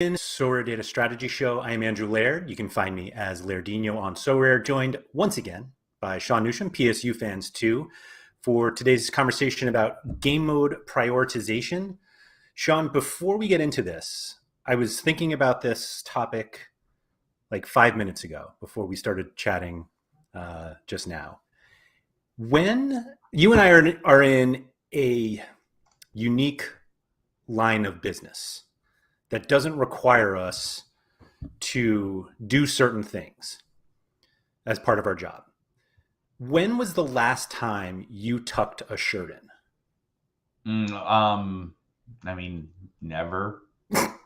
In SorareData Strategy Show, I am Andrew Laird. You can find me as Lairdinho on Sorare, joined once again by Sean Newsham, PSU fans too, for today's conversation about game mode prioritization. Sean, before we get into this, I was thinking about this topic like 5 minutes ago before we started chatting just now. When you and I are in a unique line of business that doesn't require us to do certain things as part of our job. When was the last time you tucked a shirt in? I mean, never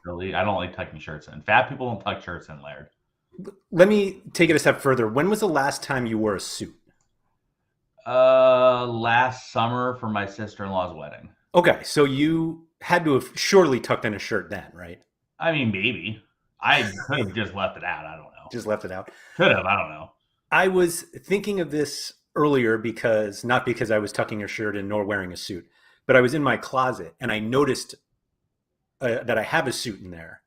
really. I don't like tucking shirts in. Fat people don't tuck shirts in, Laird. Let me take it a step further. When was the last time you wore a suit? Last summer for my sister-in-law's wedding. Okay, so you had to have surely tucked in a shirt then, right? I mean, maybe. I could have just left it out. I don't know. Just left it out. Could have. I don't know. I was thinking of this earlier because not because I was tucking a shirt in nor wearing a suit, but I was in my closet and I noticed that I have a suit in there.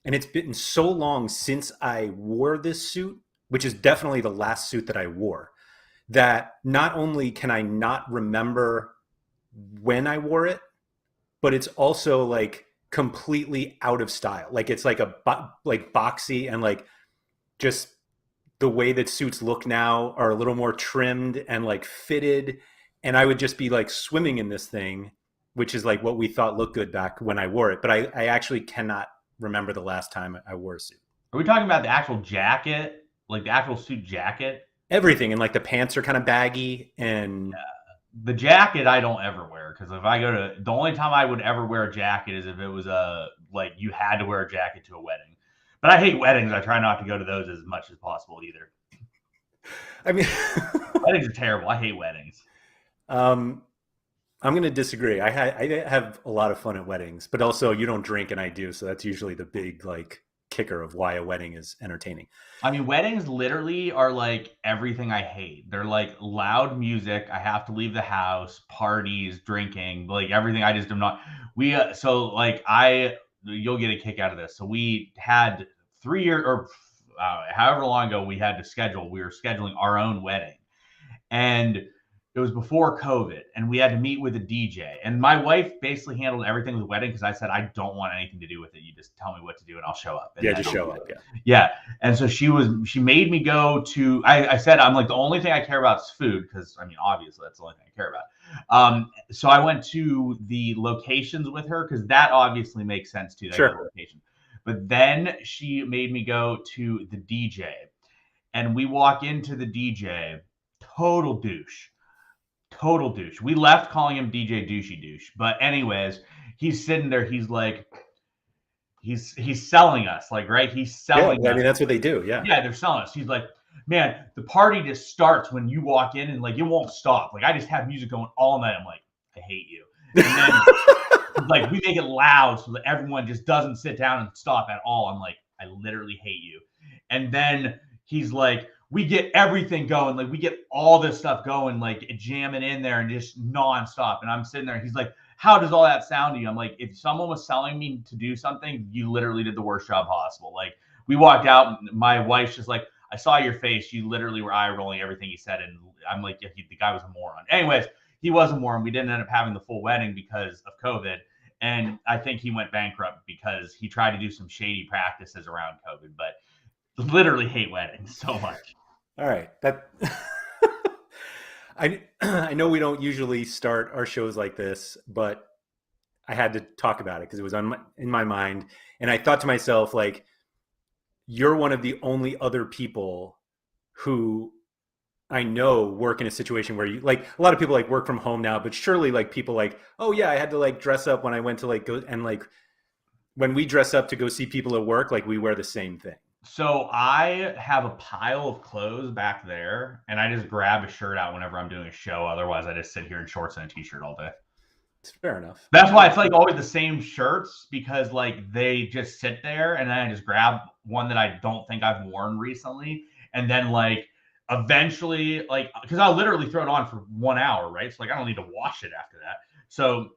And it's been so long since I wore this suit, which is definitely the last suit that I wore, that not only can I not remember when I wore it, but it's also like completely out of style. Like it's like like boxy, and like just the way that suits look now are a little more trimmed and like fitted. And I would just be like swimming in this thing, which is like what we thought looked good back when I wore it. But I actually cannot remember the last time I wore a suit. Are we talking about the actual jacket? Like the actual suit jacket? Everything. And like the pants are kind of baggy, and The jacket I don't ever wear, because if I go to, the only time I would ever wear a jacket is if it was like you had to wear a jacket to a wedding. But I hate weddings. I try not to go to those as much as possible either. I mean, Weddings are terrible. I hate weddings. I'm going to disagree. I have a lot of fun at weddings, but also you don't drink and I do. So that's usually the big like kicker of why a wedding is entertaining. I mean, weddings literally are like everything I hate. They're like loud music. I have to leave the house, parties, drinking, like everything. I just am not. So like you'll get a kick out of this. So we had 3 years or however long ago we had to schedule. We were scheduling our own wedding, and it was before COVID, and we had to meet with a DJ. And my wife basically handled everything with the wedding because I said, I don't want anything to do with it. You just tell me what to do and I'll show up. And Yeah, just show up. Yeah. Yeah. And so she made me go to, I said, I'm like, the only thing I care about is food. Cause I mean, obviously that's the only thing I care about. So I went to the locations with her, cause that obviously makes sense too. Sure. Location. But then she made me go to the DJ, and we walk into the DJ, total douche. Total douche. We left calling him DJ Douchey Douche. But anyways, he's sitting there. He's like, he's selling us, like, right? He's selling I us. mean, that's what they do. Yeah. Yeah, they're selling us. He's like, man, the party just starts when you walk in, and like it won't stop. Like I just have music going all night. I'm like, I hate you. And then like we make it loud so that everyone just doesn't sit down and stop at all. I'm like, I literally hate you. And then he's like, we get everything going, like we get all this stuff going, like jamming in there and just nonstop. And I'm sitting there, he's like, how does all that sound to you? I'm like, if someone was selling me to do something, you literally did the worst job possible. Like we walked out, and my wife's just like, I saw your face. You literally were eye rolling everything he said. And I'm like, yeah, the guy was a moron. Anyways, he was a moron. We didn't end up having the full wedding because of COVID. And I think he went bankrupt because he tried to do some shady practices around COVID, but literally hate weddings so much. All right. That I know we don't usually start our shows like this, but I had to talk about it because it was in my mind, and I thought to myself, like, you're one of the only other people who I know work in a situation where you, like, a lot of people like work from home now, but surely like people like, oh yeah, I had to like dress up when I went to like go, and like when we dress up to go see people at work, like we wear the same thing. So I have a pile of clothes back there, and I just grab a shirt out whenever I'm doing a show. Otherwise, I just sit here in shorts and a t-shirt all day. It's fair enough. That's why it's like always the same shirts, because like they just sit there, and then I just grab one that I don't think I've worn recently, and then like eventually, like, because I'll literally throw it on for 1 hour, right? So like I don't need to wash it after that. So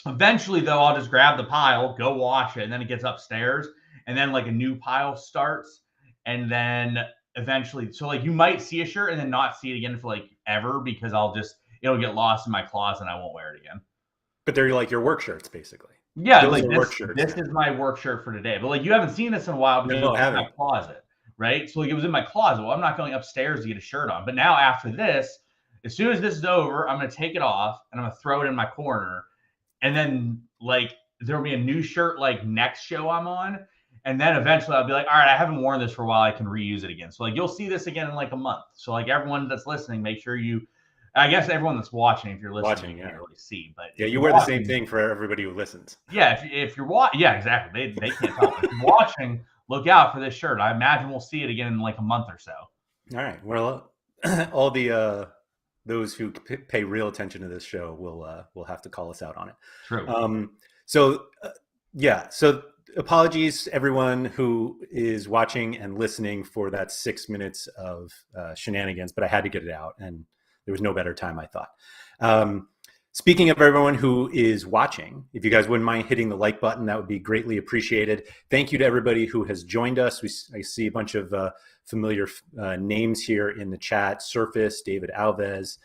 eventually, though, I'll just grab the pile, go wash it, and then it gets upstairs. and then like a new pile starts, and then eventually, so like you might see a shirt and then not see it again for like ever because it'll get lost in my closet and I won't wear it again. But they're like your work shirts, basically. Yeah, Those like are work shirts this now. is my work shirt for today. But like you haven't seen this in a while because it No, was I in my haven't. closet, right? So like it was in my closet. Well, I'm not going upstairs to get a shirt on. But now after this, as soon as this is over, I'm gonna take it off and I'm gonna throw it in my corner. And then like there'll be a new shirt like next show I'm on. And then eventually I'll be like, all right, I haven't worn this for a while. I can reuse it again. So like you'll see this again in like a month. So like everyone that's listening, make sure I guess everyone that's watching, if you're listening, Watching, you yeah. can't really see. But Yeah, if you you're wear the same watching, thing for everybody who listens. yeah, if you're watching, yeah, exactly. They can't tell. If you're watching, look out for this shirt. I imagine we'll see it again in like a month or so. All right. Well, all the those who pay real attention to this show will have to call us out on it. True. So yeah. So apologies everyone who is watching and listening for that 6 minutes of shenanigans, but I had to get it out, and there was no better time, I thought. Speaking of everyone who is watching, if you guys wouldn't mind hitting the like button, that would be greatly appreciated. Thank you to everybody who has joined us. I see a bunch of familiar names here in the chat. Surface, David Alves,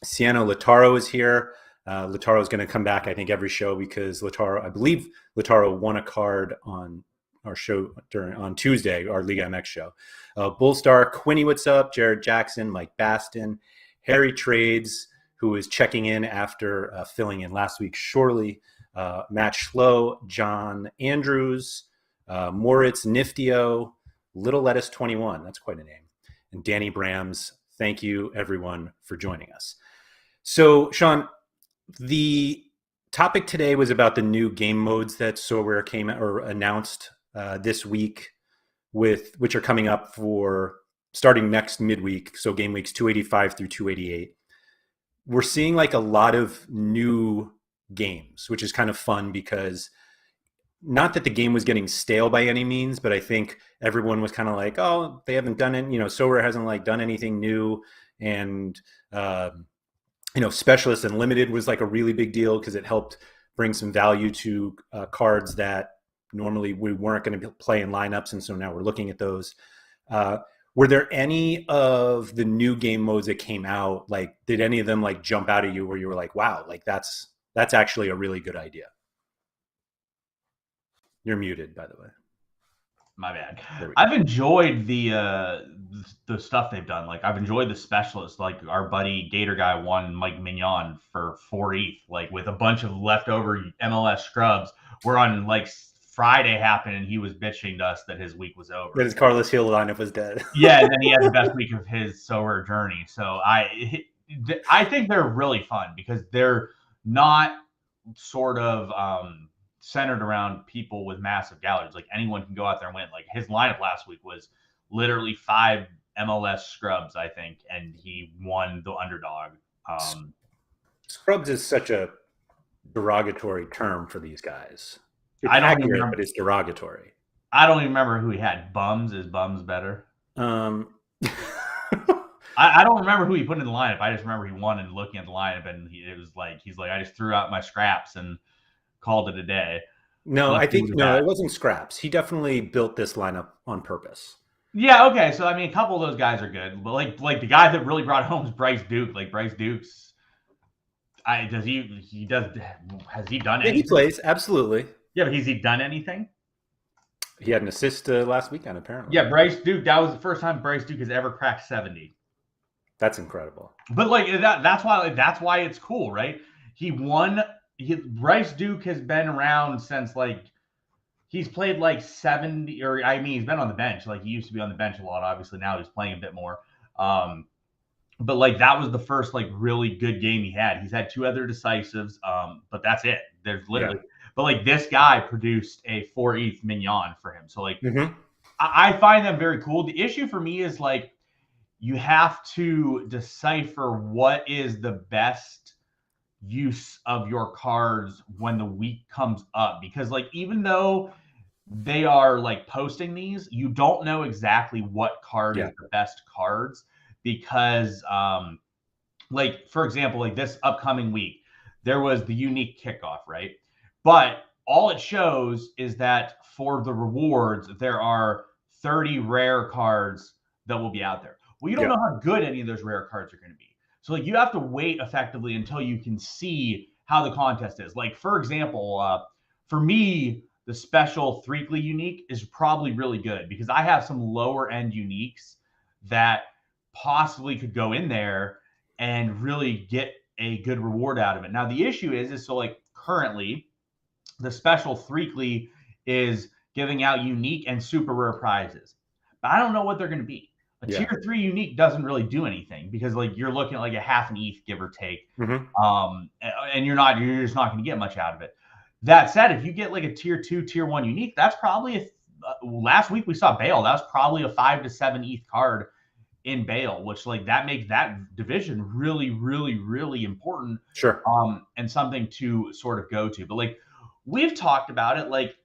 Sienna Lataro is here. Lataro is going to come back, I think, every show because I believe Lataro won a card on our show on Tuesday, our Liga MX show. Bullstar, Quinny, what's up? Jared Jackson, Mike Baston, Harry Trades, who is checking in after filling in last week, Shorely, Matt Schlow, John Andrews, Moritz Niftio, Little Lettuce 21, that's quite a name, and Danny Brams. Thank you, everyone, for joining us. So, Sean, the topic today was about the new game modes that Sorare came or announced this week, which are coming up for starting next midweek, so game weeks 285 through 288. We're seeing like a lot of new games, which is kind of fun because not that the game was getting stale by any means, but I think everyone was kind of like, oh, they haven't done it. Sorare hasn't like done anything new. And, Specialist and Limited was like a really big deal because it helped bring some value to cards that normally we weren't going to play in lineups. And so now we're looking at those. Were there any of the new game modes that came out? Like, did any of them like jump out at you where you were like, wow, like that's actually a really good idea? You're muted, by the way. My bad. I've enjoyed the stuff they've done. Like I've enjoyed the specialists. Like our buddy Gator Guy won Mike Mignon for 4 ETH, like with a bunch of leftover MLS scrubs. We're on like Friday happened and he was bitching to us that his week was over. That his Carlos Hill lineup was dead. Yeah, and then he had the best week of his Sorare journey. So I think they're really fun because they're not sort of centered around people with massive galleries. Like anyone can go out there and win. Like his lineup last week was literally 5 MLS scrubs, I think, and he won the underdog. Scrubs is such a derogatory term for these guys. It's I don't accurate, remember, but it's derogatory. I don't even remember who he had. Bums, is Bums better? I don't remember who he put in the lineup. I just remember he won and looking at the lineup, and he's like, I just threw out my scraps and called it a day. No, I think it wasn't scraps. He definitely built this lineup on purpose. Yeah, okay. So I mean, a couple of those guys are good, but like the guy that really brought home is Bryce Duke. Like Bryce Duke's, has he done anything? He plays, absolutely. Yeah, but has he done anything? He had an assist last weekend, apparently. Yeah, Bryce Duke. That was the first time Bryce Duke has ever cracked 70. That's incredible. But like that's why it's cool, right? He won. Bryce Duke has been around since like he's played like 70, or I mean, he's been on the bench. Like he used to be on the bench a lot. Obviously, now he's playing a bit more. But like that was the first like really good game he had. He's had 2 other decisives, but that's it. There's literally, but like this guy produced a 4 ETH Mignon for him. So like I find them very cool. The issue for me is like you have to decipher what is the best use of your cards when the week comes up, because like even though they are like posting these, you don't know exactly what card is the best cards, because like for example, like this upcoming week there was the unique kickoff, right? But all it shows is that for the rewards, there are 30 rare cards that will be out there. Well, you don't Yeah. know how good any of those rare cards are going to be. So like you have to wait effectively until you can see how the contest is. Like for example, for me, the special Threekly unique is probably really good because I have some lower end uniques that possibly could go in there and really get a good reward out of it. Now the issue is so like currently the special Threekly is giving out unique and super rare prizes, but I don't know what they're going to be. A Yeah. tier 3 unique doesn't really do anything because like you're looking at like a half an ETH give or take, Mm-hmm. and you're just not going to get much out of it. That said, if you get like a tier 2, tier 1 unique, that's probably last week we saw Bale. That was probably a 5 to 7 ETH card in Bale, which like that makes that division really, really, really important, Sure. and something to sort of go to. But like we've talked about it, like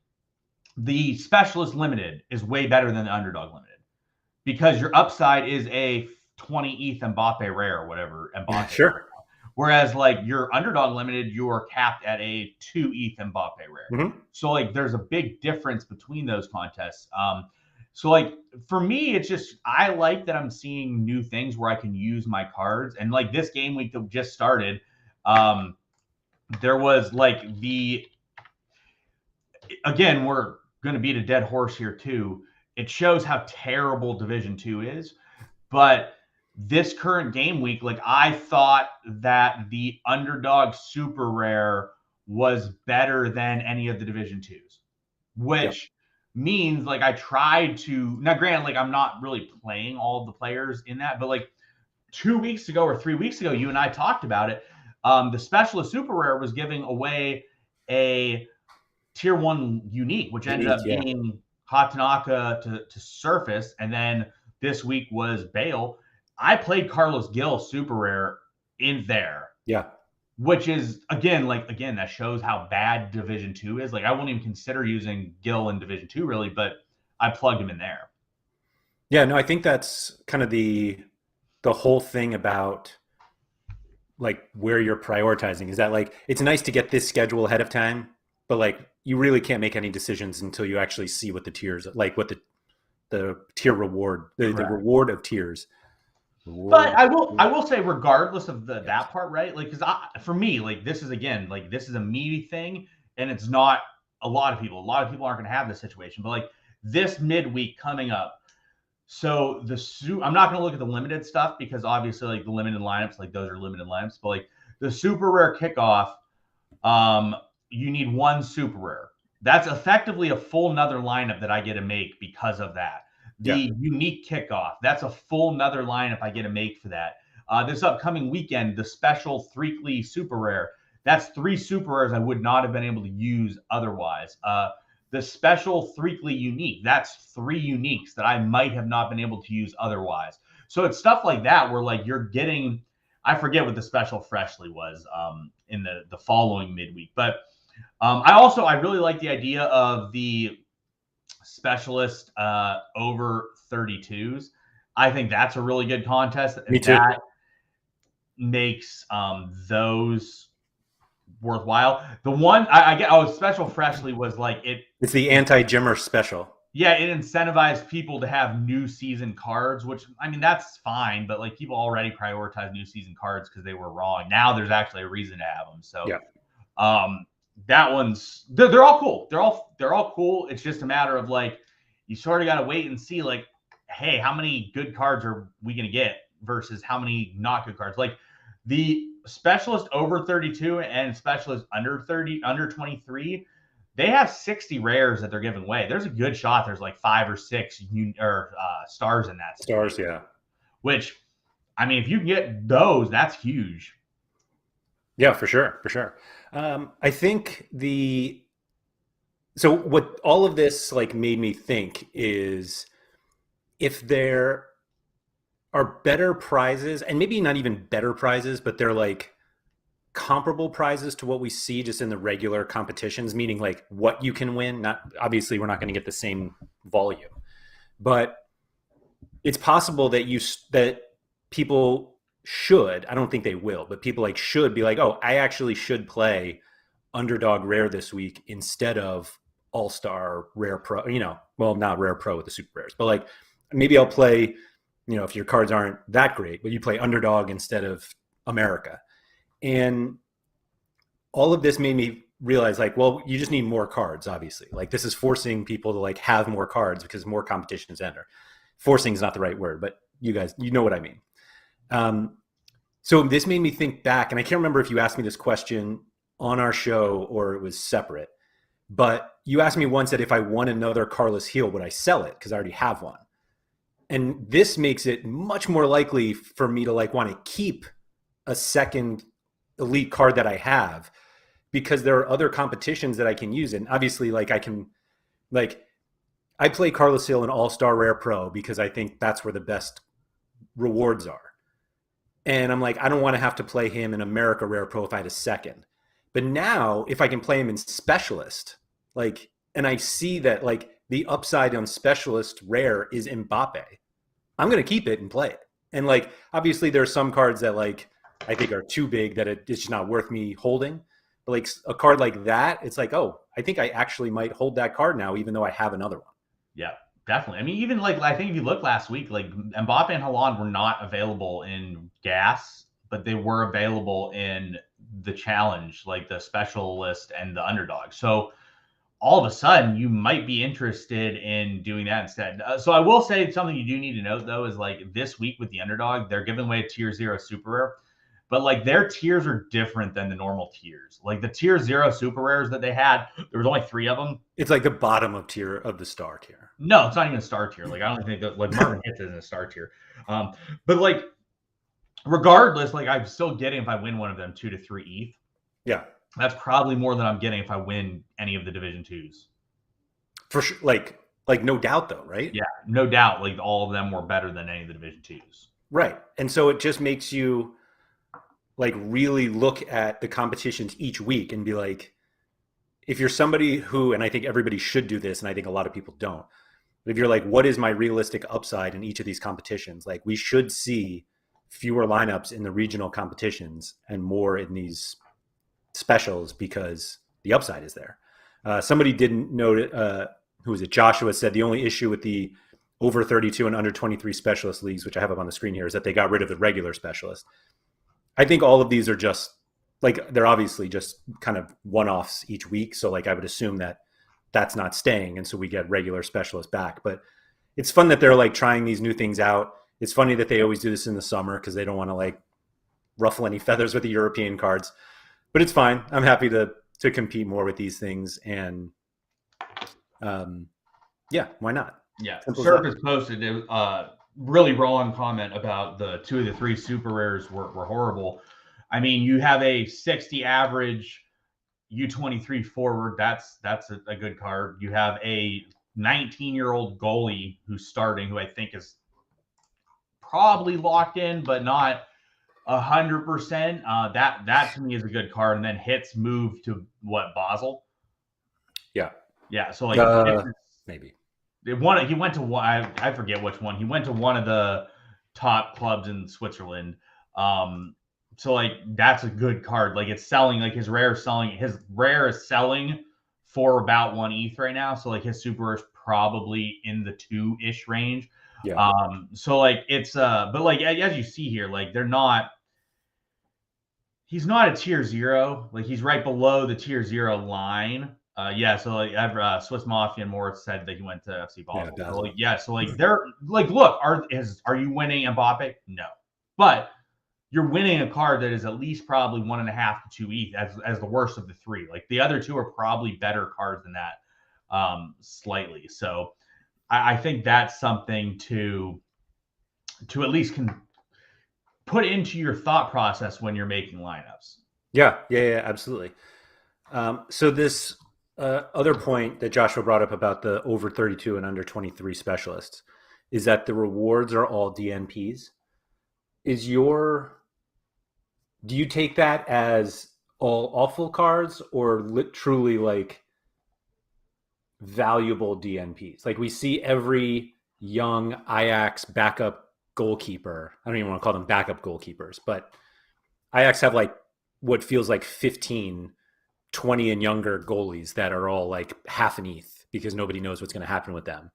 the specialist limited is way better than the underdog limited because your upside is a 20 ETH Mbappe rare or whatever Mbappe. Sure. Whereas like your underdog limited, you're capped at a 2 ETH Mbappe rare. Mm-hmm. So like there's a big difference between those contests. So like for me, it's just I like that I'm seeing new things where I can use my cards. And like this game week that just started, there was like again, we're going to beat a dead horse here too. It shows how terrible Division 2 is, but this current game week, like I thought that the underdog super rare was better than any of the Division 2s, Yep. which means like I tried to now granted, like I'm not really playing all of the players in that, but like 2 weeks ago or 3 weeks ago, you and I talked about it. The specialist super rare was giving away a tier 1 unique, which ended Unique. up Yeah. being Hatanaka to surface, and then this week was Bale. I played Carlos Gil super rare in there, Yeah. which is again that shows how bad Division 2 is. Like I wouldn't even consider using Gil in Division 2 really, but I plugged him in there. Yeah. No, I think that's kind of the whole thing about like where you're prioritizing is that like it's nice to get this schedule ahead of time, but like you really can't make any decisions until you actually see what the tiers like what the tier reward the reward of tiers. But Reward. I will say, regardless of Yes. that part, right? Like, because for me, like this is again, like this is a me thing, and it's not a lot of people. A lot of people aren't going to have this situation, but like this midweek coming up. So I'm not going to look at the limited stuff because obviously, like the limited lineups, like those are limited lineups. But like the super rare kickoff, you need one super rare. That's effectively a full nother lineup that I get to make because of that. Yeah. The unique kickoff, that's a full nother lineup I get to make for that. This upcoming weekend, the special Threekly super rare, that's 3 super rares I would not have been able to use otherwise. The special Threekly unique, that's 3 uniques that I might have not been able to use otherwise. So it's stuff like that where like you're getting, I forget what the special Freshly was in the following midweek, but I really like the idea of the specialist over 32s. I think that's a really good contest. Me too. That makes those worthwhile. The one I get, special Freshly was like It's the anti-Jimmer special. yeah, it incentivized people to have new season cards, which I mean that's fine, but like people already prioritize new season cards because they were wrong. Now there's actually a reason to have them. So Yeah. that one's they're all cool. They're all cool. It's just a matter of like you sort of got to wait and see like, hey, how many good cards are we gonna get versus how many not good cards? Like the specialist over 32 and specialist under 23, they have 60 rares that they're giving away. There's a good shot. There's like 5 or 6 stars in that situation. Stars. Yeah. Which, I mean, if you can get those, that's huge. Yeah, for sure. For sure. I think so what all of this like made me think is if there are better prizes and maybe not even better prizes, but they're like comparable prizes to what we see just in the regular competitions, meaning like what you can win. Not obviously we're not going to get the same volume, but it's possible that people should, I don't think they will, but people like should be like, oh, I actually should play underdog rare this week instead of all-star rare pro, well, not rare pro with the super rares, but like maybe I'll play, if your cards aren't that great, but you play underdog instead of America. And all of this made me realize like, well, you just need more cards, obviously. Like this is forcing people to like have more cards because more competition is enter. Forcing is not the right word, but you guys, you know what I mean. So this made me think back, and I can't remember if you asked me this question on our show or it was separate, but you asked me once that if I won another Carlos Heel, would I sell it? Because I already have one. And this makes it much more likely for me to like want to keep a second elite card that I have, because there are other competitions that I can use. And obviously like I play Carlos Hill in All-Star Rare Pro because I think that's where the best rewards are. And I'm like, I don't want to have to play him in America Rare Pro if I had a second. But now if I can play him in Specialist, like, and I see that like the upside on Specialist Rare is Mbappe, I'm going to keep it and play it. And like, obviously there are some cards that like, I think are too big that it's just not worth me holding. But like a card like that, it's like, oh, I think I actually might hold that card now, even though I have another one. Yeah, definitely. I mean, even like I think if you look last week, like Mbappe and Haaland were not available in gas, but they were available in the challenge, like the specialist and the underdog. So all of a sudden, you might be interested in doing that instead. So I will say something you do need to note though is like this week with the underdog, they're giving away a tier 0 super rare. But like their tiers are different than the normal tiers. Like the tier 0 super rares that they had, there was only 3 of them. It's like the bottom of the star tier. No, it's not even a star tier. Like I don't think that like Marvin Hitz isn't a star tier. But like regardless, like I'm still getting if I win one of them 2 to 3 ETH. Yeah, that's probably more than I'm getting if I win any of the Division 2s. For sure, like no doubt though, right? Yeah, no doubt. Like all of them were better than any of the Division 2s. Right, and so it just makes you like really look at the competitions each week and be like, if you're somebody who, and I think everybody should do this, and I think a lot of people don't, but if you're like, what is my realistic upside in each of these competitions? Like we should see fewer lineups in the regional competitions and more in these specials because the upside is there. Somebody didn't note it. Who was it? Joshua said the only issue with the over 32 and under 23 specialist leagues, which I have up on the screen here, is that they got rid of the regular specialist. I think all of these are just like, they're obviously just kind of one-offs each week. So like, I would assume that that's not staying. And so we get regular specialists back, but it's fun that they're like trying these new things out. It's funny that they always do this in the summer because they don't want to like ruffle any feathers with the European cards, but it's fine. I'm happy to compete more with these things. And yeah, why not? Yeah. Surface posted really wrong comment about the 2 of the 3 super rares were horrible. I mean, you have a 60 average U23 forward. That's a good card. You have a 19-year-old goalie who's starting, who I think is probably locked in, but not 100%. That to me is a good card. And then Hitz move to what, Basel? Yeah. Yeah. So like maybe. He went to one. I forget which one. He went to one of the top clubs in Switzerland. So like that's a good card. Like it's selling. Like his rare is selling for about 1 ETH right now. So like his super is probably in the 2-ish range. Yeah. So like it's but like as you see here, like they're not. He's not a tier 0. Like he's right below the tier 0 line. Yeah, so like Swiss Mafia and Moritz said that he went to FC Basel. Yeah, so, like, yeah, so like they're like, look, are you winning Mbappe? No, but you're winning a card that is at least probably 1.5 to 2 ETH as the worst of the 3. Like the other 2 are probably better cards than that, slightly. So I think that's something to at least put into your thought process when you're making lineups. Yeah, absolutely. So this other point that Joshua brought up about the over 32 and under 23 specialists is that the rewards are all DNPs. Do you take that as all awful cards or truly like valuable DNPs? Like we see every young Ajax backup goalkeeper. I don't even want to call them backup goalkeepers, but Ajax have like what feels like 15 20 and younger goalies that are all like half an ETH because nobody knows what's going to happen with them.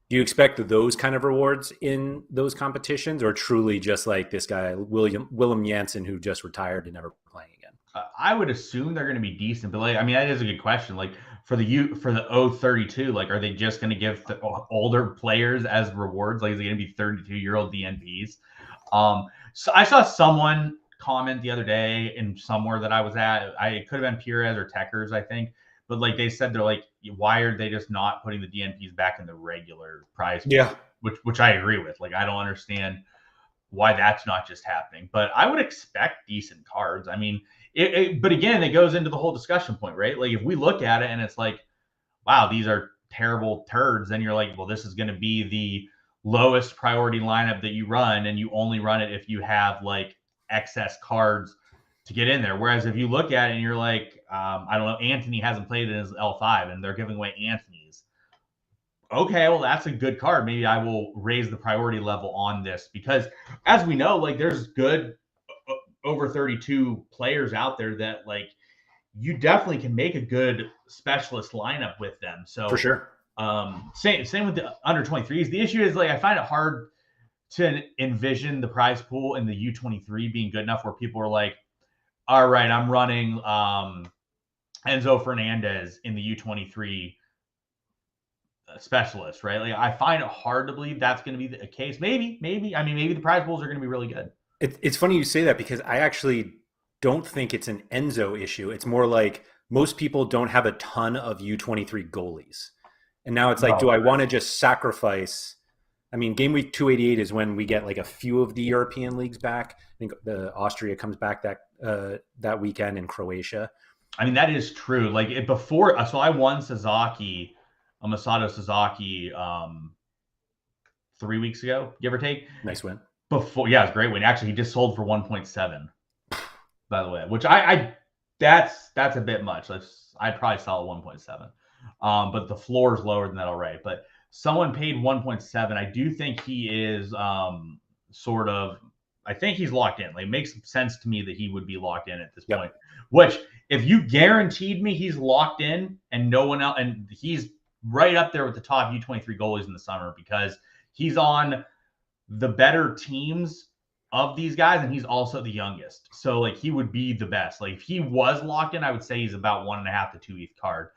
Do you expect those kind of rewards in those competitions, or truly just like this guy Willem Jansen who just retired and never playing again? I would assume they're going to be decent, but like, I mean, that is a good question. Like for the 032, like, are they just going to give the older players as rewards? Like, is it going to be 32-year-old DNPs? So I saw someone comment the other day in somewhere that I was at. It could have been Pires or Techers, I think. But like they said, they're like, why are they just not putting the DNPs back in the regular prize pool? Yeah. Which I agree with. Like, I don't understand why that's not just happening. But I would expect decent cards. I mean, but again, it goes into the whole discussion point, right? Like if we look at it and it's like, wow, these are terrible turds, then you're like, well, this is going to be the lowest priority lineup that you run, and you only run it if you have like excess cards to get in there. Whereas if you look at it and you're like, I don't know, Anthony hasn't played in his L5 and they're giving away Anthony's. Okay, well, that's a good card. Maybe I will raise the priority level on this because, as we know, like there's good over 32 players out there that like you definitely can make a good specialist lineup with them. So For sure. Same with the under 23s. The issue is like I find it hard to envision the prize pool in the U23 being good enough where people are like, all right, I'm running Enzo Fernandez in the U23 specialist, right? Like I find it hard to believe that's going to be the case. Maybe. I mean, maybe the prize pools are going to be really good. It's funny you say that because I actually don't think it's an Enzo issue. It's more like most people don't have a ton of U23 goalies. And now it's like, do I want to just sacrifice? I mean, game week 288 is when we get like a few of the European leagues back. I think the Austria comes back that weekend in Croatia. I mean, that is true. Like before, so I won Sasaki, Masato Sasaki, 3 weeks ago, give or take. Nice win. Before, yeah, it's a great win. Actually, he just sold for 1.7, by the way, which I that's a bit much. I'd probably sell at 1.7. But the floor is lower than that already. But someone paid 1.7. I do think he is sort of. I think he's locked in. Like, it makes sense to me that he would be locked in at this point. Which, if you guaranteed me he's locked in and no one else, and he's right up there with the top U23 goalies in the summer because he's on the better teams of these guys, and he's also the youngest. So, like, he would be the best. Like, if he was locked in, I would say he's about 1.5 to 2 ETH card.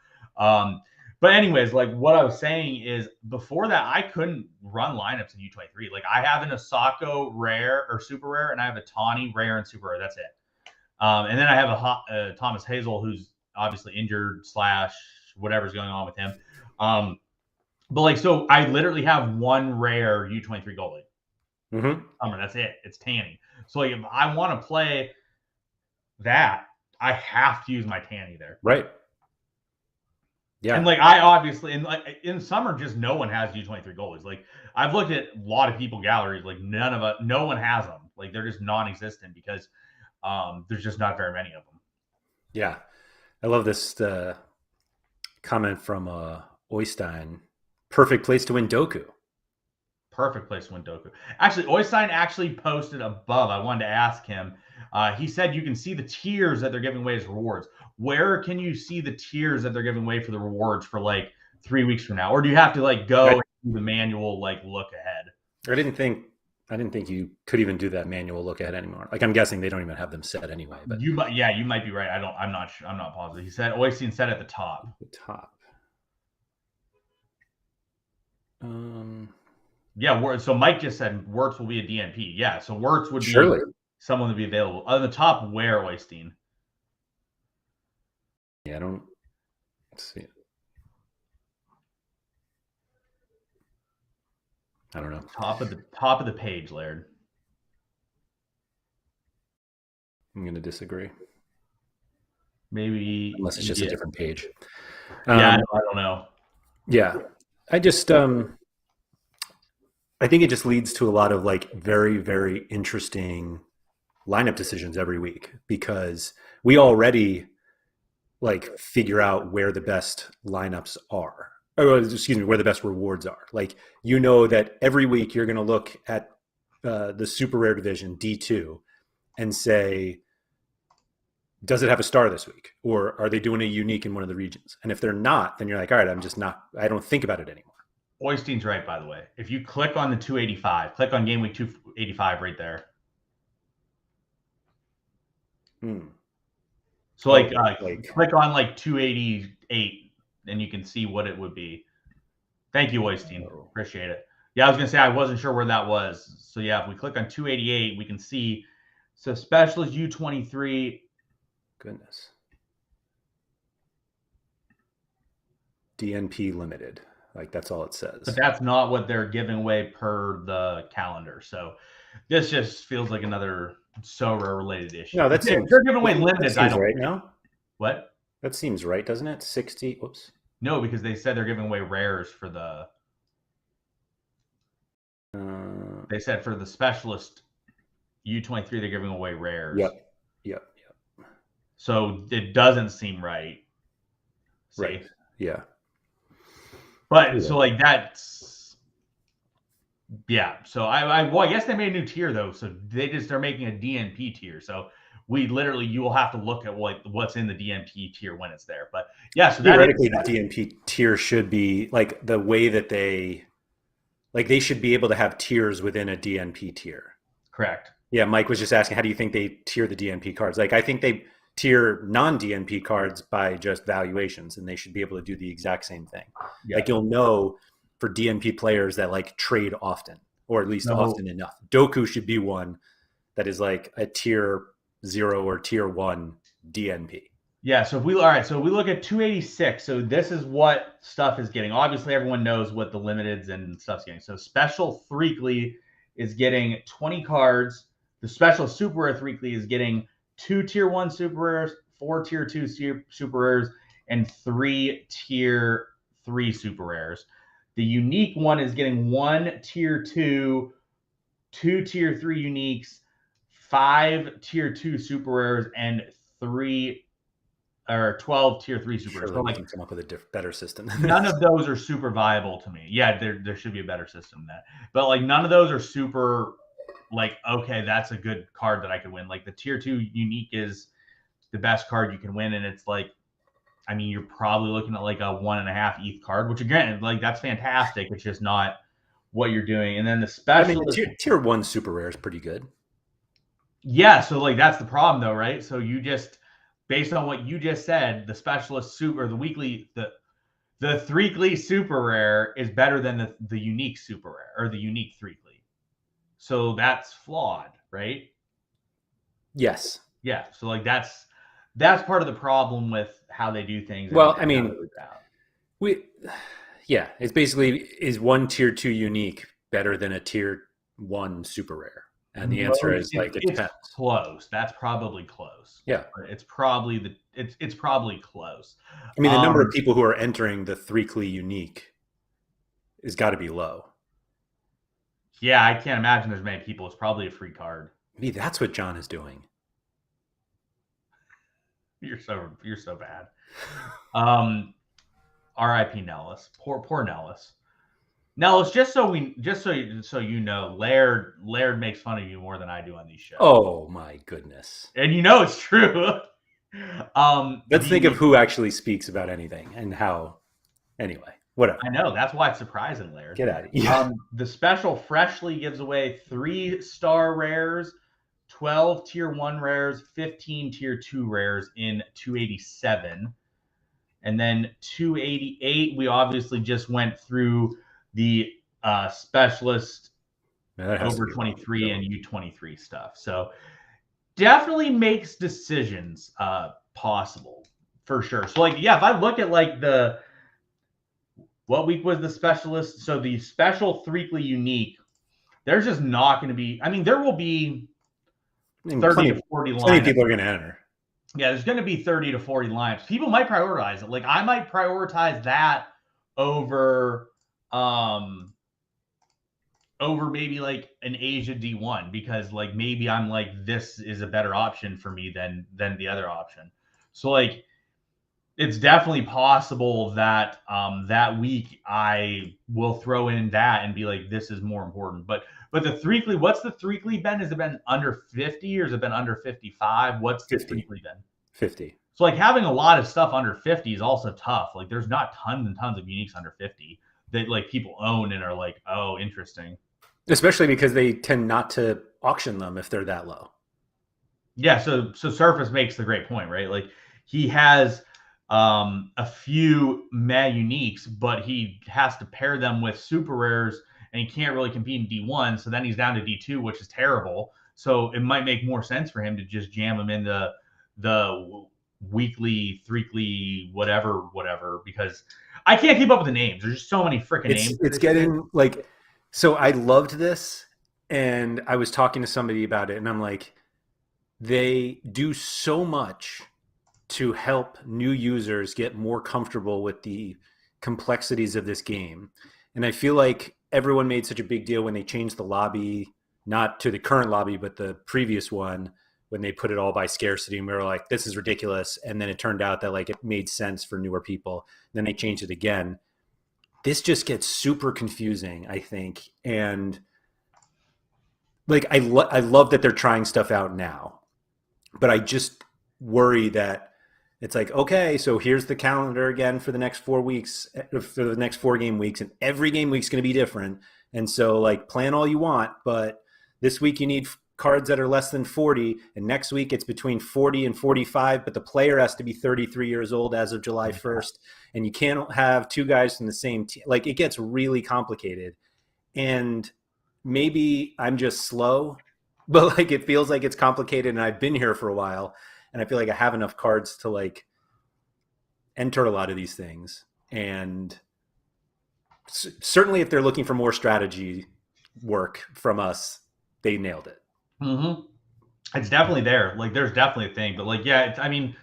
But anyways, like what I was saying is before that, I couldn't run lineups in U23. Like I have an Osako rare or super rare, and I have a Tawny rare and super rare. That's it. And then I have a Thomas Hazel, who's obviously injured / whatever's going on with him. But like, so I literally have one rare U23 goalie. Mm-hmm. That's it. It's Tanny. So like, if I want to play that, I have to use my Tanny there. Right. Yeah. And like I obviously in summer, just no one has U23 goalies. Like I've looked at a lot of people galleries, like no one has them. Like they're just non-existent because there's just not very many of them. Yeah. I love this comment from Oystein. Perfect place to win Doku. Perfect place to win Doku. Actually, Oystein actually posted above. I wanted to ask him. He said you can see the tiers that they're giving away as rewards. Where can you see the tiers that they're giving away for the rewards for like 3 weeks from now? Or do you have to like go and do the manual like look ahead? I didn't think you could even do that manual look ahead anymore. Like I'm guessing they don't even have them set anyway. But you might be right. I'm not sure. I'm not positive. He said Oystein said at the top. Yeah, so Mike just said Wirtz will be a DNP. Yeah, so Wirtz would be someone to be available. On the top, where, Oystein? Yeah, I don't see it. I don't know. Top of the page, Laird. I'm going to disagree. Maybe unless it's just a different page. Yeah, I don't know. Yeah, I just I think it just leads to a lot of like very, very interesting lineup decisions every week because we already like figure out where the best lineups are. Or excuse me, where the best rewards are. Like, you know that every week you're going to look at the super rare division D2 and say does it have a star this week, or are they doing a unique in one of the regions? And if they're not, then you're like, all right, I don't think about it anymore. Oystein's right, by the way. If you click on the 285, click on game week 285 right there. So click on like 288 and you can see what it would be. Thank you, Oystein. Appreciate it. Yeah, I was going to say I wasn't sure where that was. So yeah, if we click on 288, we can see. So specialist U23. Goodness. DNP limited. Like that's all it says. But that's not what they're giving away per the calendar. So this just feels like another Sorare related issue. No, that seems they're giving away limited. I don't right now. What? That seems right, doesn't it? 60. Whoops. No, because they said they're giving away rares for the. They said for the specialist U23 they're giving away rares. Yep. So it doesn't seem right. See? Right. Yeah. But so like that's so I guess they made a new tier though. So they're making a DNP tier. So you will have to look at what's in the DNP tier when it's there. But yeah, so theoretically the DNP tier should be like the way that they should be able to have tiers within a DNP tier. Correct. Yeah, Mike was just asking, how do you think they tier the DNP cards? Like I think they tier non-DNP cards by just valuations, and they should be able to do the exact same thing. Yeah. Like you'll know for DNP players that like trade often, or at least often enough. Doku should be one that is like a tier 0 or tier 1 DNP. Yeah, so we look at 286. So this is what stuff is getting. Obviously, everyone knows what the limiteds and stuff's getting. So special Threekly is getting 20 cards. The special super rare Threekly is getting 2 tier 1 super rares, 4 tier 2 super rares, and 3 tier 3 super rares. The unique one is getting 1 tier 2, 2 tier 3 uniques, 5 tier 2 super rares, and 12 tier 3 super rares. So we can come up with a better system. None of those are super viable to me. Yeah, there should be a better system than that. But like none of those are super like, okay, that's a good card that I could win. Like the tier 2 unique is the best card you can win. And it's like, I mean, you're probably looking at like a 1.5 ETH card, which again, like that's fantastic. It's just not what you're doing. And then the special tier 1 super rare is pretty good. Yeah. So like, that's the problem though, right? So you just, based on what you just said, the specialist super, the weekly, the Threekly super rare is better than the unique super rare or the unique Threekly. So that's flawed, right? Yes. Yeah. So like that's part of the problem with how they do things. Well, I mean, it's basically, is 1 tier 2 unique better than a tier 1 super rare? And the answer is like it depends. Close. That's probably close. Yeah. It's probably it's probably close. I mean, the number of people who are entering the Threekly unique has got to be low. Yeah, I can't imagine there's many people. It's probably a free card. Maybe that's what John is doing. You're so bad. R.I.P. Nellis. Poor Nellis. Nellis, just so you know, Laird makes fun of you more than I do on these shows. Oh my goodness. And you know it's true. Let's think of who actually speaks about anything and how. Anyway, whatever. I know, that's why it's surprising, Laird. Get out of here. The special freshly gives away 3-star rares, 12 tier 1 rares, 15 tier 2 rares in 287. And then 288, we obviously just went through the specialist over 23 and U23 stuff. So definitely makes decisions possible for sure. So like, yeah, if I look at like what week was the specialist? So the special Threekly unique, there's just not going to be, I mean, there will be 30 to 40 lines. Plenty of people are going to enter. Yeah, there's going to be 30 to 40 lineups. People might prioritize it. Like I might prioritize that over maybe like an Asia D1 because like maybe I'm like this is a better option for me than the other option. So like it's definitely possible that that week I will throw in that and be like this is more important. But the Threekly, what's the Threekly been? Has it been under 50 or has it been under 55? What's the Threekly been? 50. So like having a lot of stuff under 50 is also tough. Like there's not tons and tons of uniques under 50 that like people own and are like, oh, interesting. Especially because they tend not to auction them if they're that low. Yeah, so Surface makes the great point, right? Like he has a few meh uniques, but he has to pair them with super rares, and he can't really compete in D1. So then he's down to D2, which is terrible. So it might make more sense for him to just jam them into the weekly, threekly, whatever, because I can't keep up with the names. There's just so many freaking names. It's getting like, so I loved this, and I was talking to somebody about it, and I'm like, they do so much to help new users get more comfortable with the complexities of this game. And I feel like everyone made such a big deal when they changed the lobby, not to the current lobby, but the previous one, when they put it all by scarcity. And we were like, this is ridiculous. And then it turned out that like it made sense for newer people. Then they changed it again. This just gets super confusing, I think. And like, I love that they're trying stuff out now, but I just worry that it's like, okay, so here's the calendar again for the next 4 weeks, for the next 4 game weeks, and every game week's going to be different. And so, like, plan all you want, but this week you need cards that are less than 40, and next week it's between 40 and 45, but the player has to be 33 years old as of July 1st, and you can't have two guys from the same team. Like, it gets really complicated. And maybe I'm just slow, but like it feels like it's complicated, and I've been here for a while, and I feel like I have enough cards to like enter a lot of these things. And certainly if they're looking for more strategy work from us, they nailed it. Mm-hmm. It's definitely there. Like there's definitely a thing, but like, yeah, I mean,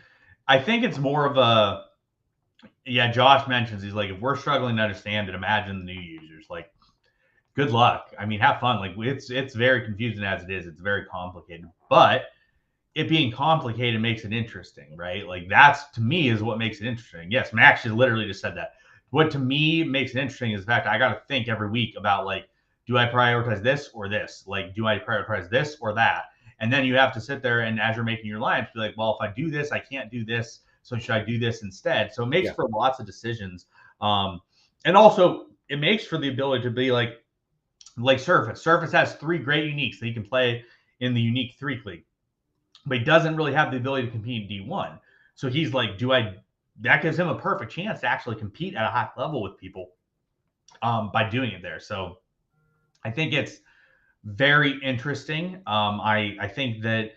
I think it's more of a, yeah, Josh mentions, he's like, if we're struggling to understand it, imagine the new users. Like, good luck. I mean, have fun. Like it's very confusing as it is. It's very complicated, but it being complicated makes it interesting, right? Like that's to me is what makes it interesting. Yes, Max just literally just said that. What to me makes it interesting is the fact I got to think every week about like, do I prioritize this or this? Like, do I prioritize this or that? And then you have to sit there and as you're making your lines, be like, well, if I do this, I can't do this. So should I do this instead? So it makes for lots of decisions. And also it makes for the ability to be like Surface. Surface has 3 great uniques that you can play in the unique 3 league, but he doesn't really have the ability to compete in D1. So he's like, that gives him a perfect chance to actually compete at a high level with people by doing it there. So I think it's very interesting. I think that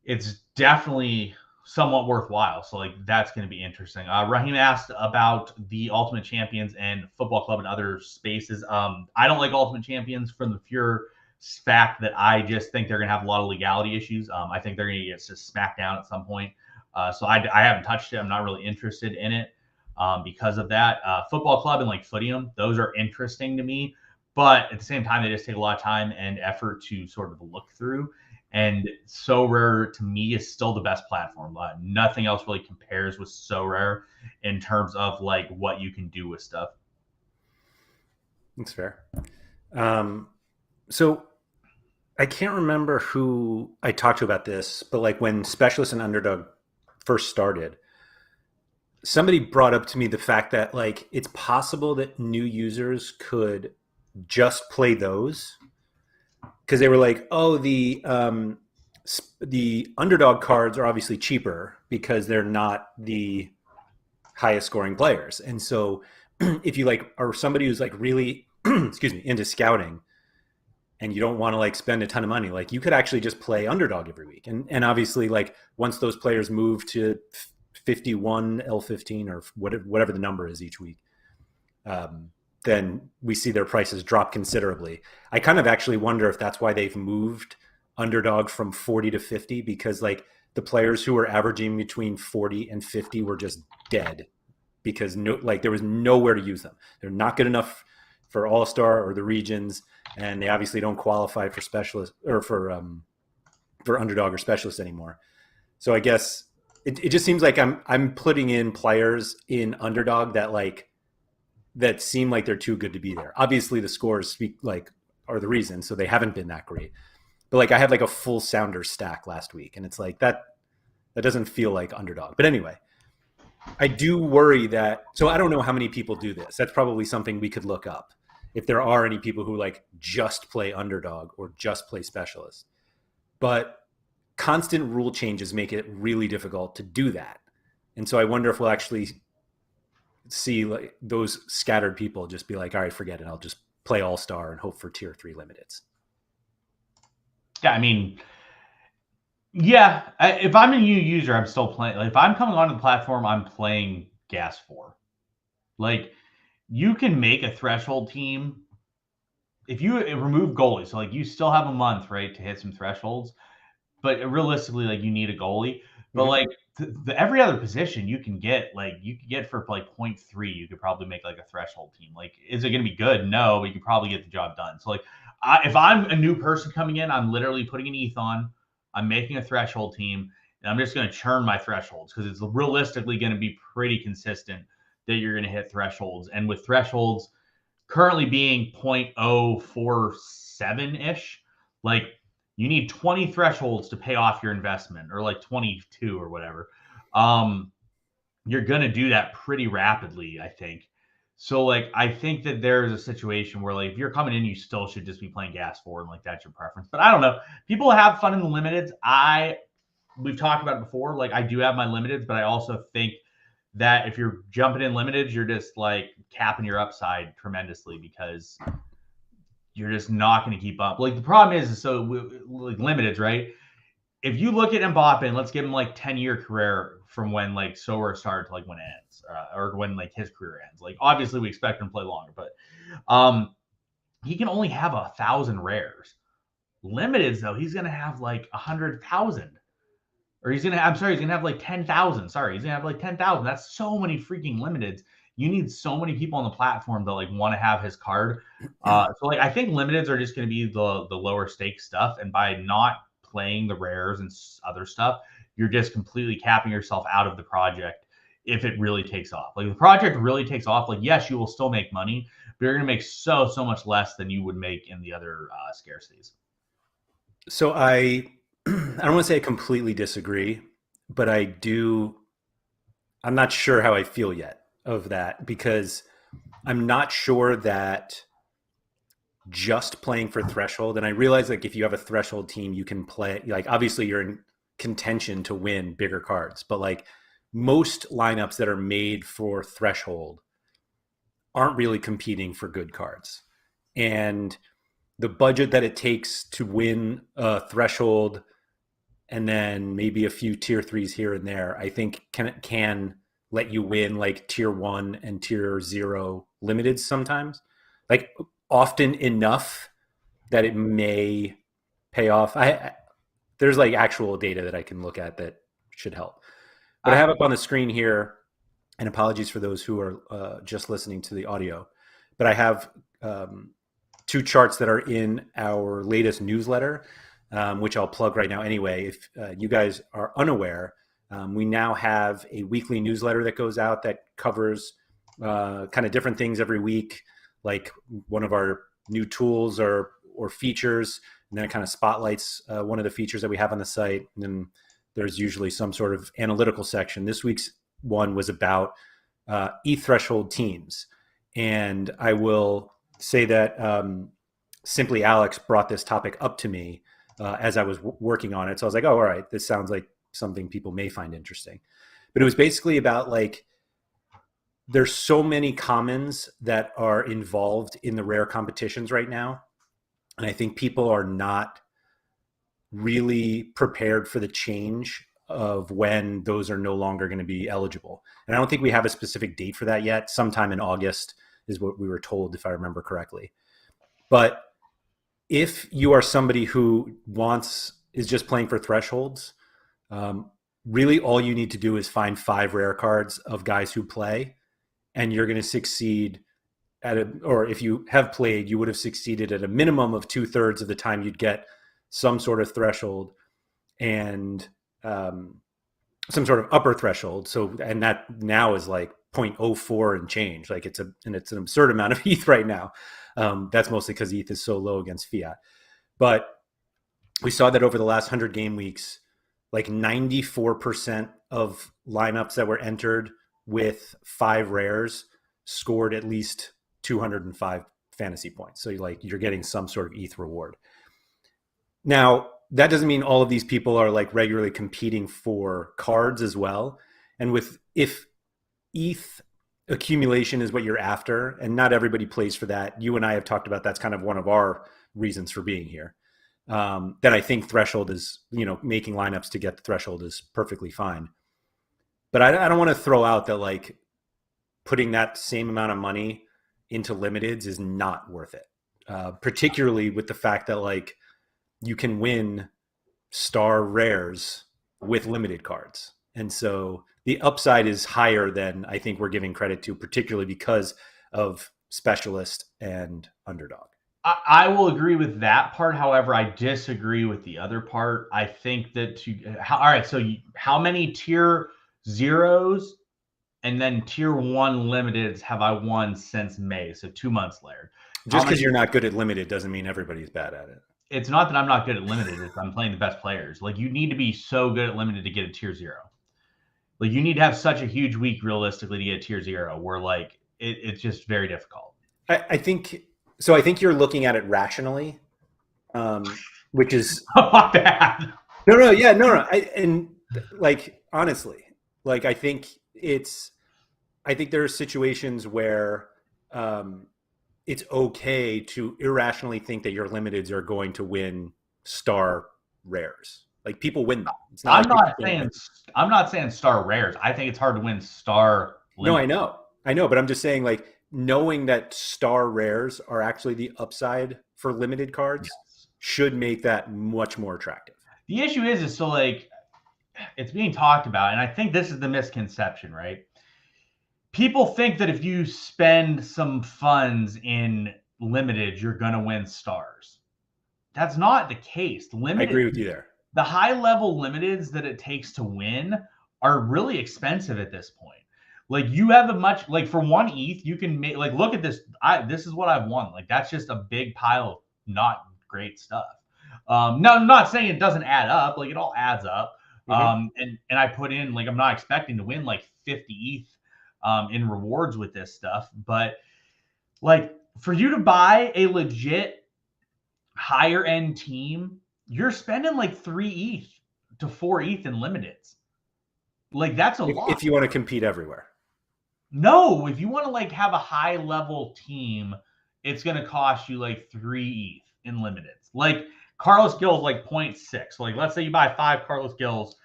it's definitely somewhat worthwhile. So like that's going to be interesting. Raheem asked about the Ultimate Champions and Football Club and other spaces. I don't like Ultimate Champions from the pure fact that I just think they're going to have a lot of legality issues. I think they're going to get just smacked down at some point. So I haven't touched it. I'm not really interested in it because of that. Football Club and like Footium, those are interesting to me. But at the same time, they just take a lot of time and effort to sort of look through. And Sorare to me is still the best platform. Nothing else really compares with Sorare in terms of like what you can do with stuff. That's fair. So I can't remember who I talked to about this, but like when Specialist and Underdog first started, somebody brought up to me the fact that like it's possible that new users could just play those because they were like, oh, the underdog cards are obviously cheaper because they're not the highest scoring players. And so if you like are somebody who's like really excuse me into scouting and you don't want to like spend a ton of money, like you could actually just play underdog every week. And obviously like once those players move to 51 L15 or whatever the number is each week, then we see their prices drop considerably. I kind of actually wonder if that's why they've moved underdog from 40 to 50, because like the players who were averaging between 40 and 50 were just dead because there was nowhere to use them. They're not good enough for All-Star or the regions, and they obviously don't qualify for specialist or for underdog or specialist anymore. So I guess it just seems like I'm putting in players in underdog that seem like they're too good to be there. Obviously the scores are the reason, so they haven't been that great. But like I had like a full Sounders stack last week, and it's like that That doesn't feel like underdog. But anyway, I do worry that, so I don't know how many people do this. That's probably something we could look up. If there are any people who like just play underdog or just play specialist. But constant rule changes make it really difficult to do that. And so I wonder if we'll actually see like those scattered people just be like, all right, forget it. I'll just play all-star and hope for tier 3 limiteds. Yeah, I mean, yeah, if I'm a new user, I'm still playing. Like, if I'm coming onto the platform, I'm playing Gas 4. Like, you can make a threshold team if you remove goalies. So, like, you still have a month, right, to hit some thresholds. But realistically, like, you need a goalie. But, like, every other position you can get, like, you could get for, like, 0.3, you could probably make, like, a threshold team. Like, is it going to be good? No, but you could probably get the job done. So, like, if I'm a new person coming in, I'm literally putting an ETH on. I'm making a threshold team, and I'm just going to churn my thresholds because it's realistically going to be pretty consistent that you're going to hit thresholds. And with thresholds currently being 0.047-ish, like, you need 20 thresholds to pay off your investment, or like 22 or whatever. You're going to do that pretty rapidly, I think. So, like, I think that there's a situation where, like, if you're coming in, you still should just be playing Gas 4, and, like, that's your preference. But I don't know. People have fun in the limiteds. We've talked about it before. Like, I do have my limiteds, but I also think that if you're jumping in limiteds, you're just, like, capping your upside tremendously because you're just not going to keep up. Like, the problem is so like limiteds, right? If you look at Mbappe and let's give him like 10-year career from when like Sorare started to like when it ends, or when like his career ends. Like, obviously we expect him to play longer, but he can only have 1,000 rares. Limiteds though, he's gonna have like 100,000, or he's gonna have like 10,000. Sorry, he's gonna have like 10,000. That's so many freaking limiteds. You need so many people on the platform that like want to have his card. So like I think limiteds are just going to be the lower stakes stuff, and by not playing the rares and other stuff, you're just completely capping yourself out of the project if it really takes off. Like, the project really takes off, like, yes, you will still make money, but you're going to make so much less than you would make in the other scarcities. So I don't want to say I completely disagree, but I'm not sure how I feel yet of that, because I'm not sure that just playing for threshold, and I realize like if you have a threshold team, you can play, like, obviously you're in contention to win bigger cards, but like most lineups that are made for threshold aren't really competing for good cards. And the budget that it takes to win a threshold and then maybe a few tier 3s here and there, I think can let you win like tier 1 and tier 0 limited sometimes, like often enough that it may pay off. There's like actual data that I can look at that should help. But I have up on the screen here, and apologies for those who are just listening to the audio, but I have 2 charts that are in our latest newsletter, which I'll plug right now anyway. If you guys are unaware, we now have a weekly newsletter that goes out that covers kind of different things every week, like one of our new tools or features, and then it kind of spotlights one of the features that we have on the site. And then there's usually some sort of analytical section. This week's one was about E-threshold teams. And I will say that Simply Alex brought this topic up to me as I was working on it. So I was like, oh, all right, this sounds like something people may find interesting. But it was basically about like, there's so many commons that are involved in the rare competitions right now. And I think people are not really prepared for the change of when those are no longer going to be eligible. And I don't think we have a specific date for that yet. Sometime in August is what we were told, if I remember correctly. But if you are somebody who is just playing for thresholds, really all you need to do is find 5 rare cards of guys who play, and you're going to succeed or if you have played, you would have succeeded at a minimum of 2/3 of the time. You'd get some sort of threshold and some sort of upper threshold. So, and that now is like 0.04 and change. Like it's an absurd amount of ETH right now. That's mostly because ETH is so low against fiat. But we saw that over the last 100 game weeks, like 94% of lineups that were entered with 5 rares scored at least 205 fantasy points. So you're getting some sort of ETH reward. Now, that doesn't mean all of these people are like regularly competing for cards as well. And if ETH accumulation is what you're after, and not everybody plays for that, you and I have talked about that's kind of one of our reasons for being here. Then I think threshold is, making lineups to get the threshold is perfectly fine. But I don't want to throw out that like putting that same amount of money into limiteds is not worth it. Particularly with the fact that like you can win star rares with limited cards. And so the upside is higher than I think we're giving credit to, particularly because of specialist and underdog. I will agree with that part. However, I disagree with the other part. I think that all right. So how many tier zeros and then tier 1 limiteds have I won since May? So 2 months later. Just because you're not good at limited doesn't mean everybody's bad at it. It's not that I'm not good at limited. It's I'm playing the best players. Like you need to be so good at limited to get a tier 0. Like you need to have such a huge week realistically to get a tier 0 where like it's just very difficult. I think you're looking at it rationally, which is not bad. No. And like honestly, like I think there are situations where it's okay to irrationally think that your limiteds are going to win star rares. Like people win them. It's not I'm not saying star rares. I think it's hard to win star limiteds. No, I know, but I'm just saying like knowing that star rares are actually the upside for limited cards should make that much more attractive. The issue is so like it's being talked about, and I think this is the misconception, right? People think that if you spend some funds in limited, you're going to win stars. That's not the case. I agree with you there. The high level limiteds that it takes to win are really expensive at this point. Like you have for 1 ETH, you can make like, look at this. This is what I've won. Like that's just a big pile of not great stuff. No, I'm not saying it doesn't add up. Like it all adds up. Mm-hmm. And I put in like, I'm not expecting to win like 50 ETH in rewards with this stuff, but like for you to buy a legit higher end team, you're spending like 3 ETH to 4 ETH in limiteds. Like that's a lot. If you want to compete everywhere. No, if you want to like have a high level team, it's going to cost you like 3 ETH in limiteds. Like Carlos Gil's like 0.6. Like let's say you buy 5 Carlos Gil's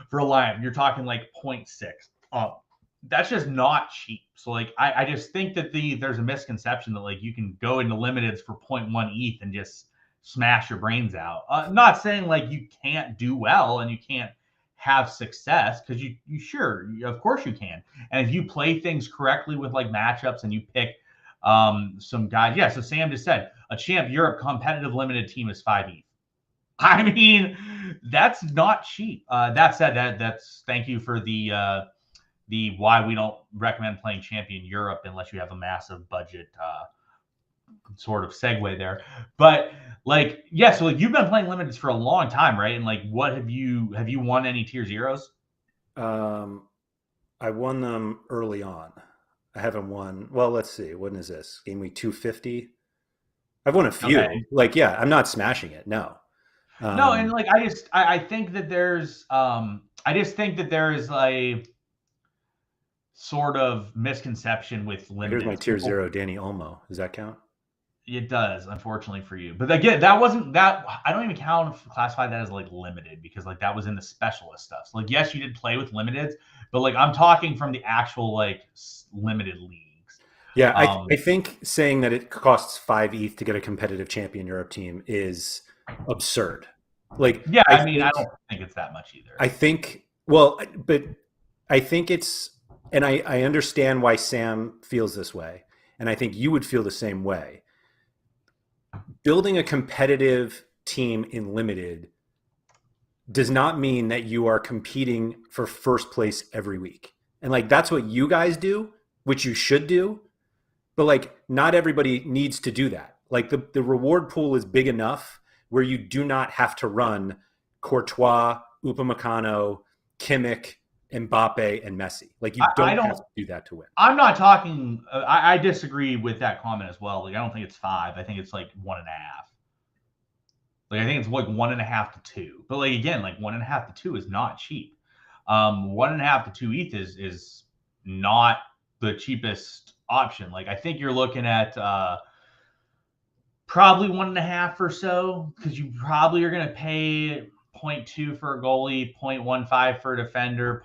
for a line, you're talking like 0.6. That's just not cheap. So like I just think that there's a misconception that like you can go into limiteds for 0.1 ETH and just smash your brains out. Not saying like you can't do well and you can't have success, because of course you can. And if you play things correctly with like matchups and you pick some guys. Yeah, so Sam just said a Champ Europe competitive limited team is 5 ETH. I mean, that's not cheap. That said, that's thank you for the why we don't recommend playing Champion Europe unless you have a massive budget sort of segue there. But like, yeah, so like you've been playing limiteds for a long time, right? And like, what have you won any tier 0s? I won them early on. I haven't won. Well, let's see. When is this? Game week 250. I've won a few. Okay. Like, yeah, I'm not smashing it. No. No, and like I think that there's I just think that there is a sort of misconception with limited. Here's my tier 0, Danny Olmo. Does that count? It does, unfortunately for you. But again, that wasn't that. I don't even classify that as like limited, because like that was in the specialist stuff. So like, yes, you did play with limiteds, but like I'm talking from the actual like limited leagues. Yeah, I think saying that it costs 5 ETH to get a competitive Champion Europe team is absurd. Like, yeah, I don't think it's that much either. I think it's, and I understand why Sam feels this way, and I think you would feel the same way. Building a competitive team in limited does not mean that you are competing for first place every week. And like, that's what you guys do, which you should do. But like, not everybody needs to do that. Like the reward pool is big enough where you do not have to run Courtois, Upamecano, Kimmich, Mbappe, and Messi. Like you I don't don't. have to do that to win. I'm not talking. I disagree with that comment as well. Like I don't think it's 5. I think it's like 1.5. Like I think it's like 1.5 to 2. But like again, like 1.5 to 2 is not cheap. 1.5 to 2 ETH is not the cheapest option. Like I think you're looking at probably 1.5 or so, because you probably are going to pay 0.2 for a goalie, 0.15 for a defender,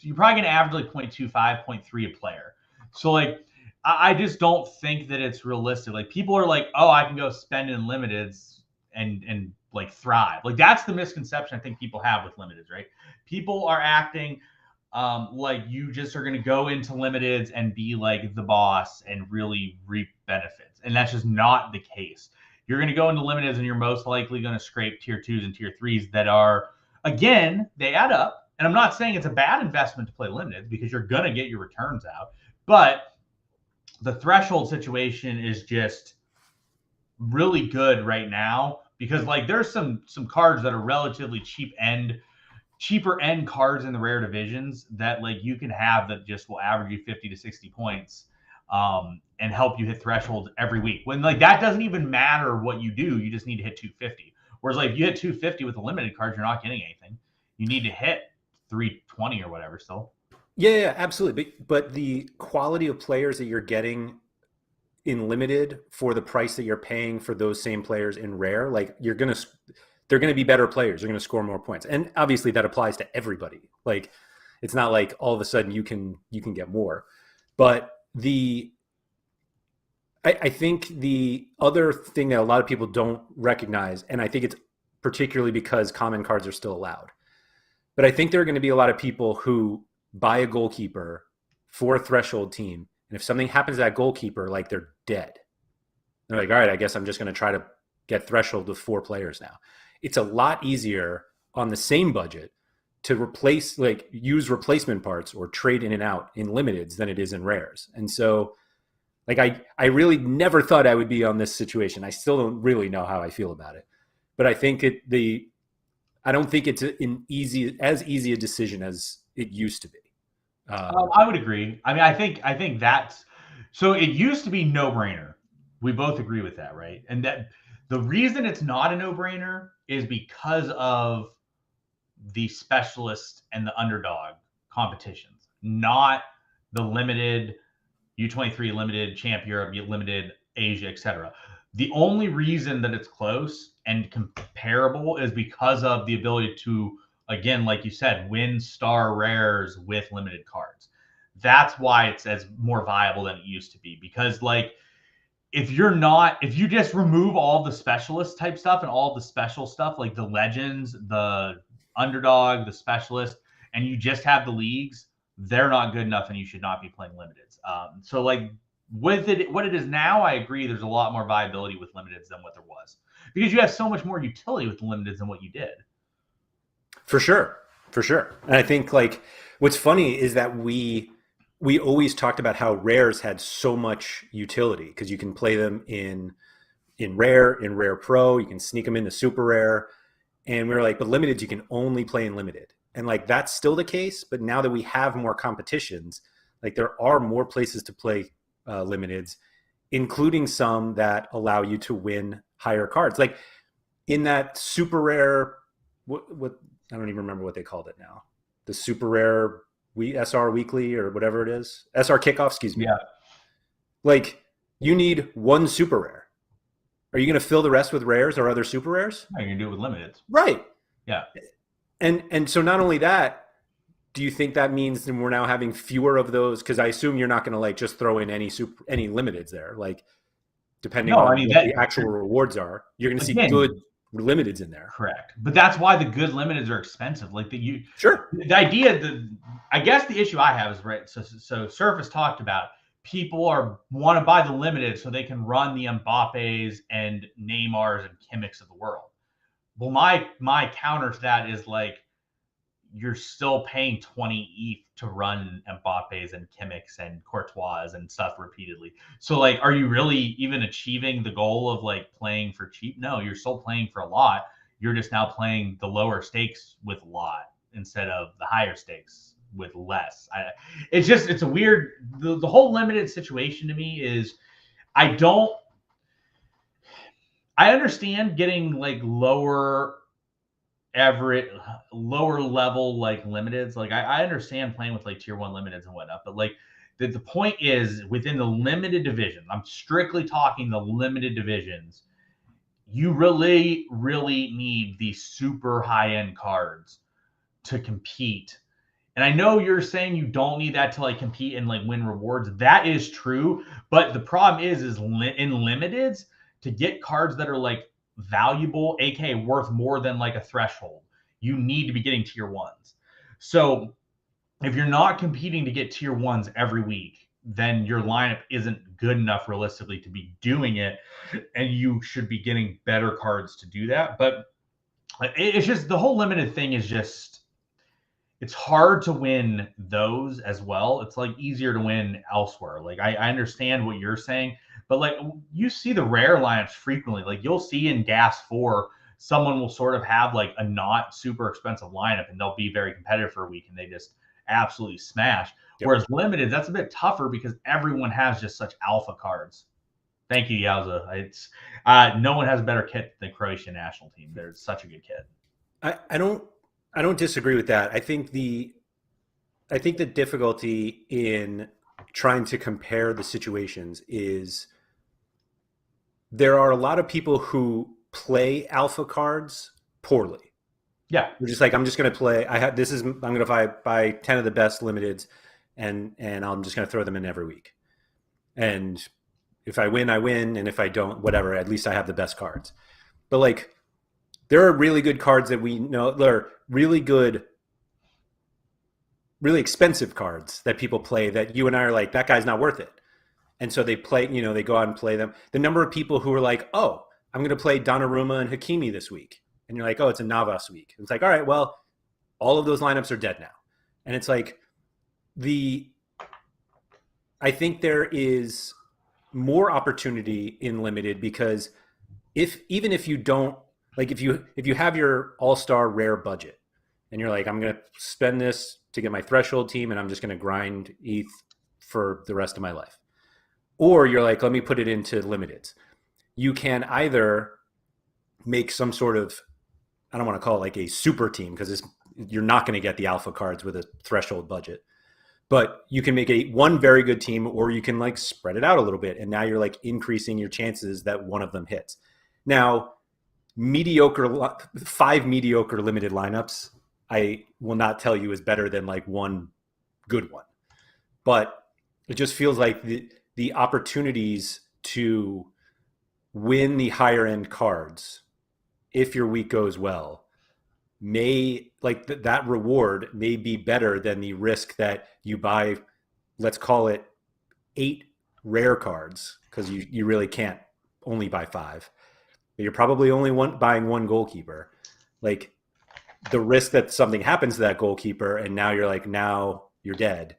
you're probably going to average like 0.25, 0.3 a player. So like I just don't think that it's realistic. Like people are like, oh, I can go spend in limiteds and like thrive. Like that's the misconception I think people have with limiteds, right? People are acting like you just are going to go into limiteds and be like the boss and really reap benefits. And that's just not the case. You're going to go into limiteds and you're most likely going to scrape tier 2s and tier 3s that are, again, they add up. And I'm not saying it's a bad investment to play limiteds because you're going to get your returns out. But the threshold situation is just really good right now because like there's some cards that are relatively cheaper end cards in the rare divisions that like you can have that just will average you 50 to 60 points and help you hit thresholds every week. When like that doesn't even matter what you do, you just need to hit 250. Whereas like if you hit 250 with a limited card, you're not getting anything. You need to hit 320 or whatever still. Yeah, absolutely. But the quality of players that you're getting in limited for the price that you're paying for those same players in rare, like they're gonna be better players. They're gonna score more points, and obviously that applies to everybody. Like it's not like all of a sudden you can get more. But I think the other thing that a lot of people don't recognize, and I think it's particularly because common cards are still allowed, but I think there are going to be a lot of people who buy a goalkeeper for a threshold team, and if something happens to that goalkeeper, like they're dead. They're like, all right, I guess I'm just going to try to get threshold with 4 players now. It's a lot easier on the same budget to use replacement parts or trade in and out in limiteds than it is in rares. And so like I really never thought I would be on this situation. I still don't really know how I feel about it, but I think I don't think it's as easy a decision as it used to be. I would agree. I mean, I think that's so. It used to be no brainer. We both agree with that, right? And that the reason it's not a no brainer is because of the specialist and the underdog competitions, not the limited U23 limited, Champ Europe limited, Asia, etc. The only reason that it's close and comparable is because of the ability to, again, like you said, win star rares with limited cards. That's why it's as more viable than it used to be. Because like if you just remove all the specialist type stuff and all the special stuff, like the legends, the underdog, the specialist, and you just have the leagues, they're not good enough and you should not be playing limiteds. So like with it, what it is now, I agree there's a lot more viability with limiteds than what there was because you have so much more utility with the limiteds than what you did. For sure. And I think like what's funny is that we always talked about how rares had so much utility because you can play them in rare pro, you can sneak them into super rare, and we were like, but limiteds you can only play in limited. And like that's still the case, but now that we have more competitions, like there are more places to play limiteds, including some that allow you to win higher cards. Like in that super rare, what I don't even remember what they called it now. The super rare SR weekly or whatever it is, SR kickoff. Excuse me. Yeah. Like you need one super rare. Are you going to fill the rest with rares or other super rares? No, you're gonna do it with limiteds. Right. Yeah. And so not only that, do you think that means that we're now having fewer of those? Because I assume you're not going to like just throw in any limiteds there. Like depending on what the actual rewards are, you're going to see good limiteds in there. Correct. But that's why the good limiteds are expensive. Like Sure. The idea, I guess the issue I have is right. So Surface talked about people want to buy the limited so they can run the Mbappes and Neymars and Kimmichs of the world. Well, my counter to that is like you're still paying 20 ETH to run Mbappes and Kimmichs and Courtois and stuff repeatedly. So like, are you really even achieving the goal of like playing for cheap? No, you're still playing for a lot. you're just now playing the lower stakes with a lot instead of the higher stakes with less. It's a weird, the whole limited situation to me is, I don't, I understand getting like lower level like limiteds. Like I understand playing with like tier 1 limiteds and whatnot, but like the point is within the limited division, I'm strictly talking the limited divisions, you really, really need these super high end cards to compete. And I know you're saying you don't need that to like compete and like win rewards. That is true, but the problem is in limiteds, to get cards that are like valuable, aka worth more than like a threshold, you need to be getting tier 1s. So if you're not competing to get tier 1s every week, then your lineup isn't good enough realistically to be doing it, and you should be getting better cards to do that. But it's just, the whole limited thing is just, it's hard to win those as well. It's like easier to win elsewhere. Like I understand what you're saying, but like you see the rare lineups frequently. Like you'll see in Gas 4, someone will sort of have like a not super expensive lineup and they'll be very competitive for a week and they just absolutely smash. Yep. Whereas limited, that's a bit tougher because everyone has just such alpha cards. Thank you, Yowza. It's no one has a better kit than the Croatian national team. They're such a good kit. I don't disagree with that. I think the difficulty in trying to compare the situations is there are a lot of people who play alpha cards poorly. Yeah. They're just like, I'm just going to play. I'm going to buy 10 of the best limiteds and I'm just going to throw them in every week. And if I win, I win. And if I don't, whatever, at least I have the best cards. But like, there are really good cards that we know. There are really good, really expensive cards that people play that you and I are like, that guy's not worth it. And so they play, they go out and play them. The number of people who are like, oh, I'm going to play Donnarumma and Hakimi this week. And you're like, oh, it's a Navas week. And it's like, all right, well, all of those lineups are dead now. And it's like I think there is more opportunity in limited because even if you don't, like if you have your all-star rare budget and you're like, I'm going to spend this to get my threshold team and I'm just going to grind ETH for the rest of my life. Or you're like, let me put it into limiteds. You can either make some sort of, I don't want to call it like a super team because you're not going to get the alpha cards with a threshold budget. But you can make one very good team, or you can like spread it out a little bit. And now you're like increasing your chances that one of them hits. Now, 5 mediocre limited lineups, I will not tell you is better than like one good one. But it just feels like the opportunities to win the higher end cards, if your week goes well, may like that reward may be better than the risk that you buy, let's call it 8 rare cards, because you really can't only buy 5. But you're probably only buying one goalkeeper. Like the risk that something happens to that goalkeeper and now you're dead.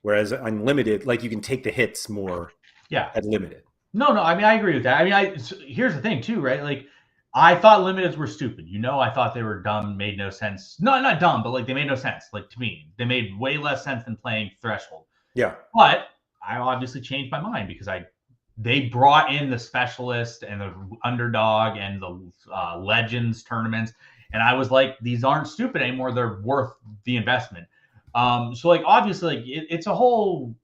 Whereas unlimited, like you can take the hits more at limited. No, I mean, I agree with that. I mean, here's the thing too, right? Like I thought limiteds were stupid. I thought they were dumb, made no sense. No, not dumb, but like they made no sense. Like to me, they made way less sense than playing threshold. Yeah. But I obviously changed my mind because they brought in the specialist and the underdog and the legends tournaments. And I was like, these aren't stupid anymore. They're worth the investment. So like, obviously like it's a whole,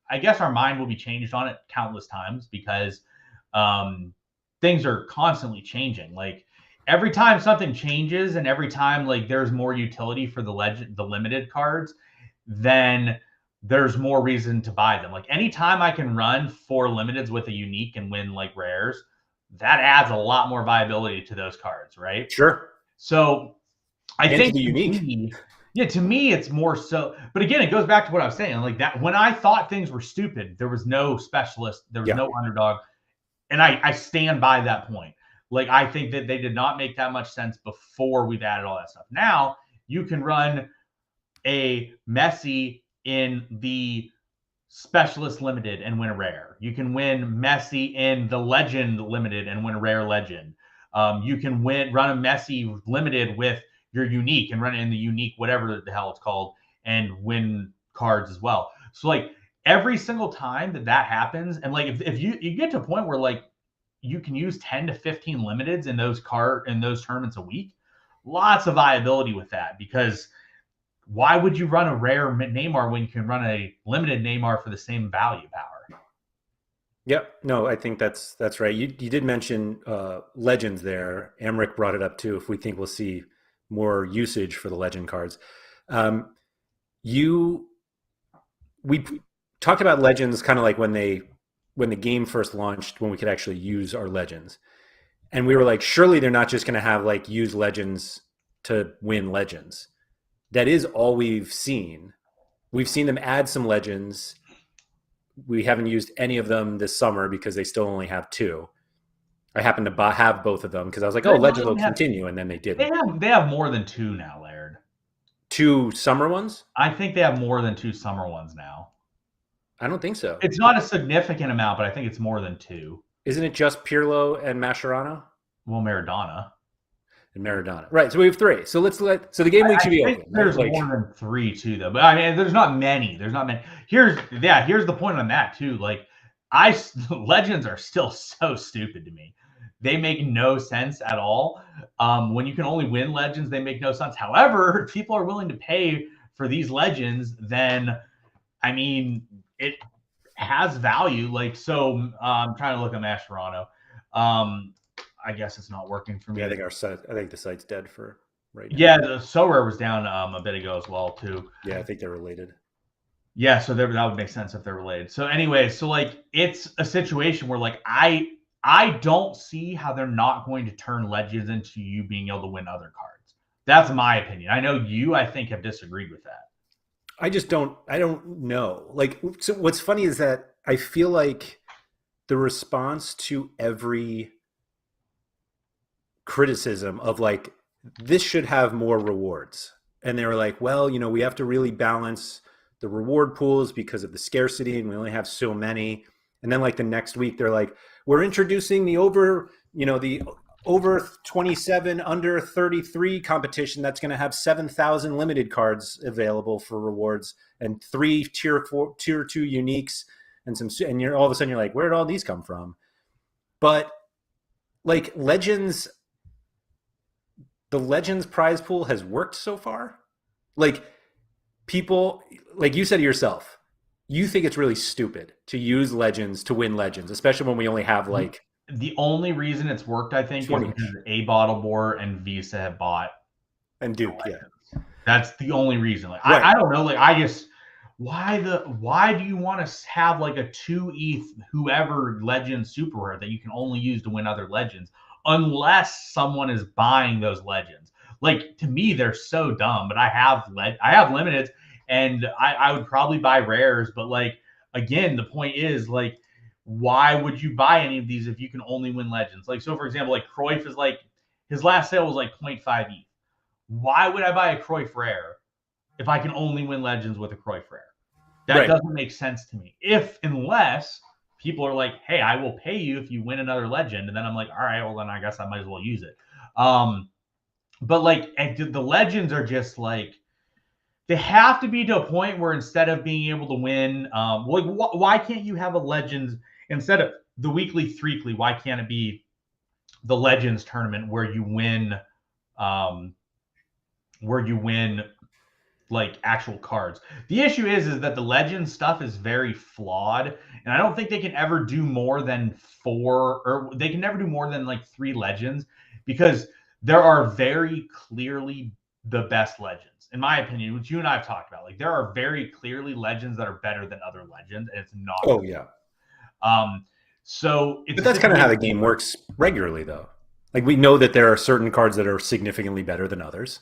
I guess our mind will be changed on it countless times because things are constantly changing. Like every time something changes and every time like there's more utility for the limited cards, then there's more reason to buy them. Like anytime I can run 4 limiteds with a unique and win like rares, that adds a lot more viability to those cards, right? Sure. So I think to unique. to me, it's more so. But again, it goes back to what I was saying. Like that, when I thought things were stupid, there was no specialist, there was no underdog, and I stand by that point. Like I think that they did not make that much sense before we've added all that stuff. Now you can run a Messi in the specialist limited and win a rare. You can win Messi in the legend limited and win a rare legend. You can run a messy limited with your unique and run it in the unique, whatever the hell it's called, and win cards as well. So like every single time that happens, and like if you get to a point where like you can use 10 to 15 limiteds in those tournaments a week, lots of viability with that, because why would you run a rare Neymar when you can run a limited Neymar for the same value power? Yep. No, I think that's right. You did mention legends there. Emmerich brought it up too. If we think we'll see more usage for the legend cards, um, you we talked about legends kind of like when the game first launched, when we could actually use our legends, and we were like, surely they're not just going to have like use legends to win legends. That is all we've seen. We've seen them add some legends. We haven't used any of them this summer because they still only have two. I happened to have both of them because I was like, oh, legends will continue, and then they didn't. They have more than two now, Laird. Two summer ones? I think they have more than two summer ones now. I don't think so. It's not a significant amount, but I think it's more than two. Isn't it just Pirlo and Mascherano? Well, Maradona. And Maradona. Right. So we have three. So so the game week should be open. There's like, more than three too, though. But I mean, there's not many. Here's the point on that too. Like, legends are still so stupid to me. They make no sense at all. When you can only win legends, they make no sense. However, if people are willing to pay for these legends, then I mean, it has value. Like, so I'm trying to look at Mascherano. I guess it's not working for me. Yeah, I think the site's dead for right now. Yeah, the Sorare was down a bit ago as well too. Yeah, I think they're related. Yeah, so that would make sense if they're related. So anyway, so like it's a situation where like I don't see how they're not going to turn legends into you being able to win other cards. That's my opinion. I know you, I think, have disagreed with that. I don't know. Like, so what's funny is that I feel like the response to every criticism of like, this should have more rewards. And they were like, well, we have to really balance the reward pools because of the scarcity and we only have so many. And then like the next week, they're like, we're introducing the over 27, under 33 competition that's going to have 7,000 limited cards available for rewards and 3 tier 2 uniques and you're all of a sudden you're like, where did all these come from? But like the legends prize pool has worked so far. Like, people, like you said to yourself, you think it's really stupid to use legends to win legends, especially when we only have like. The only reason it's worked, I think, is because A Bottle Board and Visa have bought and Duke. Yeah, that's the only reason. Like, right. I don't know. Like, I just why do you want to have like a 2 ETH whoever legend super rare that you can only use to win other legends unless someone is buying those legends? Like, to me, they're so dumb. But I have limiteds, and I would probably buy rares. But like, again, the point is like, why would you buy any of these if you can only win legends? Like, so for example, like Cruyff is like, his last sale was like 0.5 ETH. Why would I buy a Cruyff rare if I can only win legends with a Cruyff rare? That doesn't make sense to me. Unless people are like, hey, I will pay you if you win another legend. And then I'm like, all right, well, then I guess I might as well use it. But like, the legends are just like, they have to be to a point where instead of being able to win, like, why can't you have a legends instead of the weekly threekly? Why can't it be the legends tournament where you win like actual cards? The issue is that the legend stuff is very flawed, and I don't think they can ever do more than 4, or they can never do more than like 3 legends, because there are very clearly the best legends, in my opinion, which you and I have talked about. Like, there are very clearly legends that are better than other legends, and it's not. Oh yeah. So but that's kind of how the game works regularly, though. Like, we know that there are certain cards that are significantly better than others.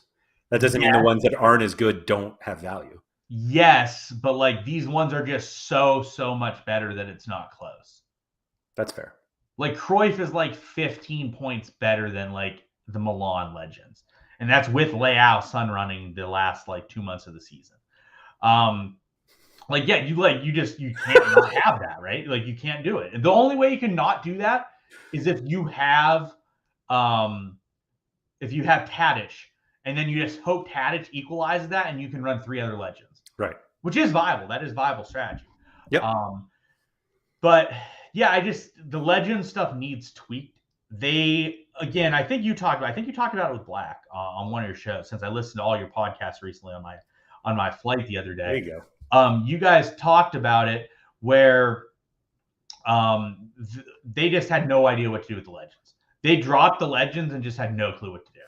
That doesn't mean the ones that aren't as good don't have value. Yes, but like, these ones are just so much better that it's not close. That's fair. Like, Cruyff is like 15 points better than like the Milan legends, and that's with Leao Sun running the last like 2 months of the season. Like, yeah, you can't not have that, right? Like, you can't do it. And the only way you can not do that is if you have if you have Tadic, and then you just hope Tadic equalizes that, and you can run 3 other legends, Right. which is viable. That is viable strategy. Yep. But yeah, the legend stuff needs tweaked. Again, I think you talked about it with Black on one of your shows, since I listened to all your podcasts recently on my flight the other day. There you go. You guys talked about it where they just had no idea what to do with the legends. They dropped the legends and just had no clue what to do.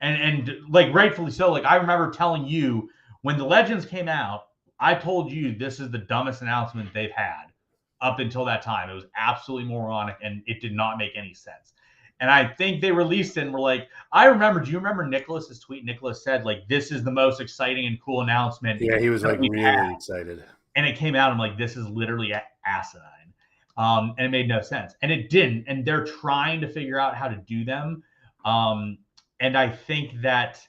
And like rightfully so. Like I remember telling you when the legends came out, I told you this is the dumbest announcement they've had up until that time. It was absolutely moronic and it did not make any sense. And I think they released it and were like, do you remember Nicholas's tweet? Nicholas said, like, this is the most exciting and cool announcement. Yeah, he was like really excited. And it came out, I'm like, this is literally asinine. And it made no sense. And it didn't. And they're trying to figure out how to do them. And I think that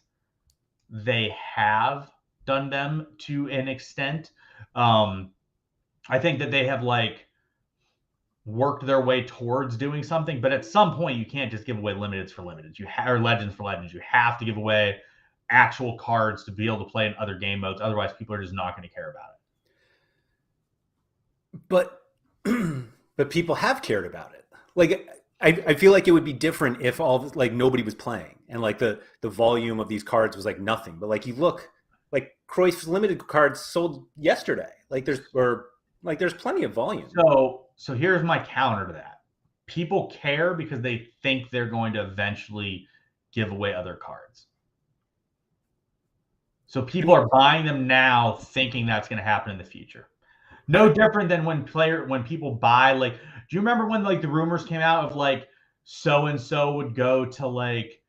they have done them to an extent. I think that they have like worked their way towards doing something, but at some point you can't just give away limiteds for limiteds. Or legends for legends. You have to give away actual cards to be able to play in other game modes. Otherwise, people are just not going to care about it. But people have cared about it. Like I feel like it would be different if like nobody was playing and like the volume of these cards was like nothing. But like you look, like Cruyff's limited cards sold yesterday. Like there's plenty of volume. So here's my counter to that. People care because they think they're going to eventually give away other cards. So people are buying them now thinking that's going to happen in the future. No different than when people buy, like, do you remember when like the rumors came out of like so-and-so would go to like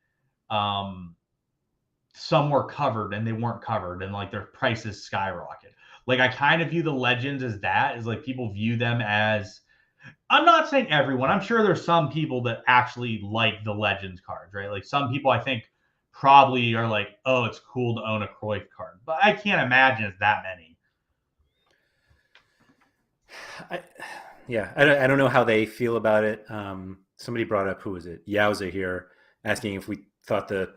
somewhere covered and they weren't covered and like their prices skyrocket. Like I kind of view the legends as that, is like people view them as, I'm not saying everyone, I'm sure there's some people that actually like the legends cards, right? Like some people I think probably are like, oh, it's cool to own a Cruyff card, but I can't imagine it's that many. I don't know how they feel about it. Somebody brought up, who was it? Yowza here, asking if we thought the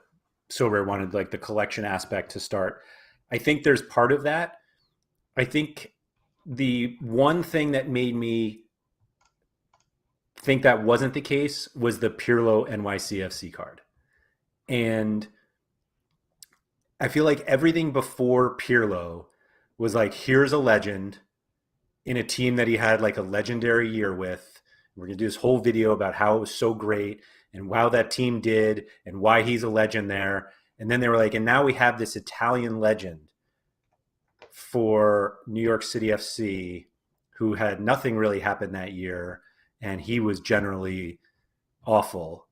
Sorare wanted like the collection aspect to start. I think there's part of that. I think the one thing that made me think that wasn't the case was the Pirlo NYCFC card. And I feel like everything before Pirlo was like, here's a legend in a team that he had like a legendary year with. We're going to do this whole video about how it was so great and wow that team did and why he's a legend there. And then they were like, and now we have this Italian legend for New York City FC who had nothing really happen that year. And he was generally awful.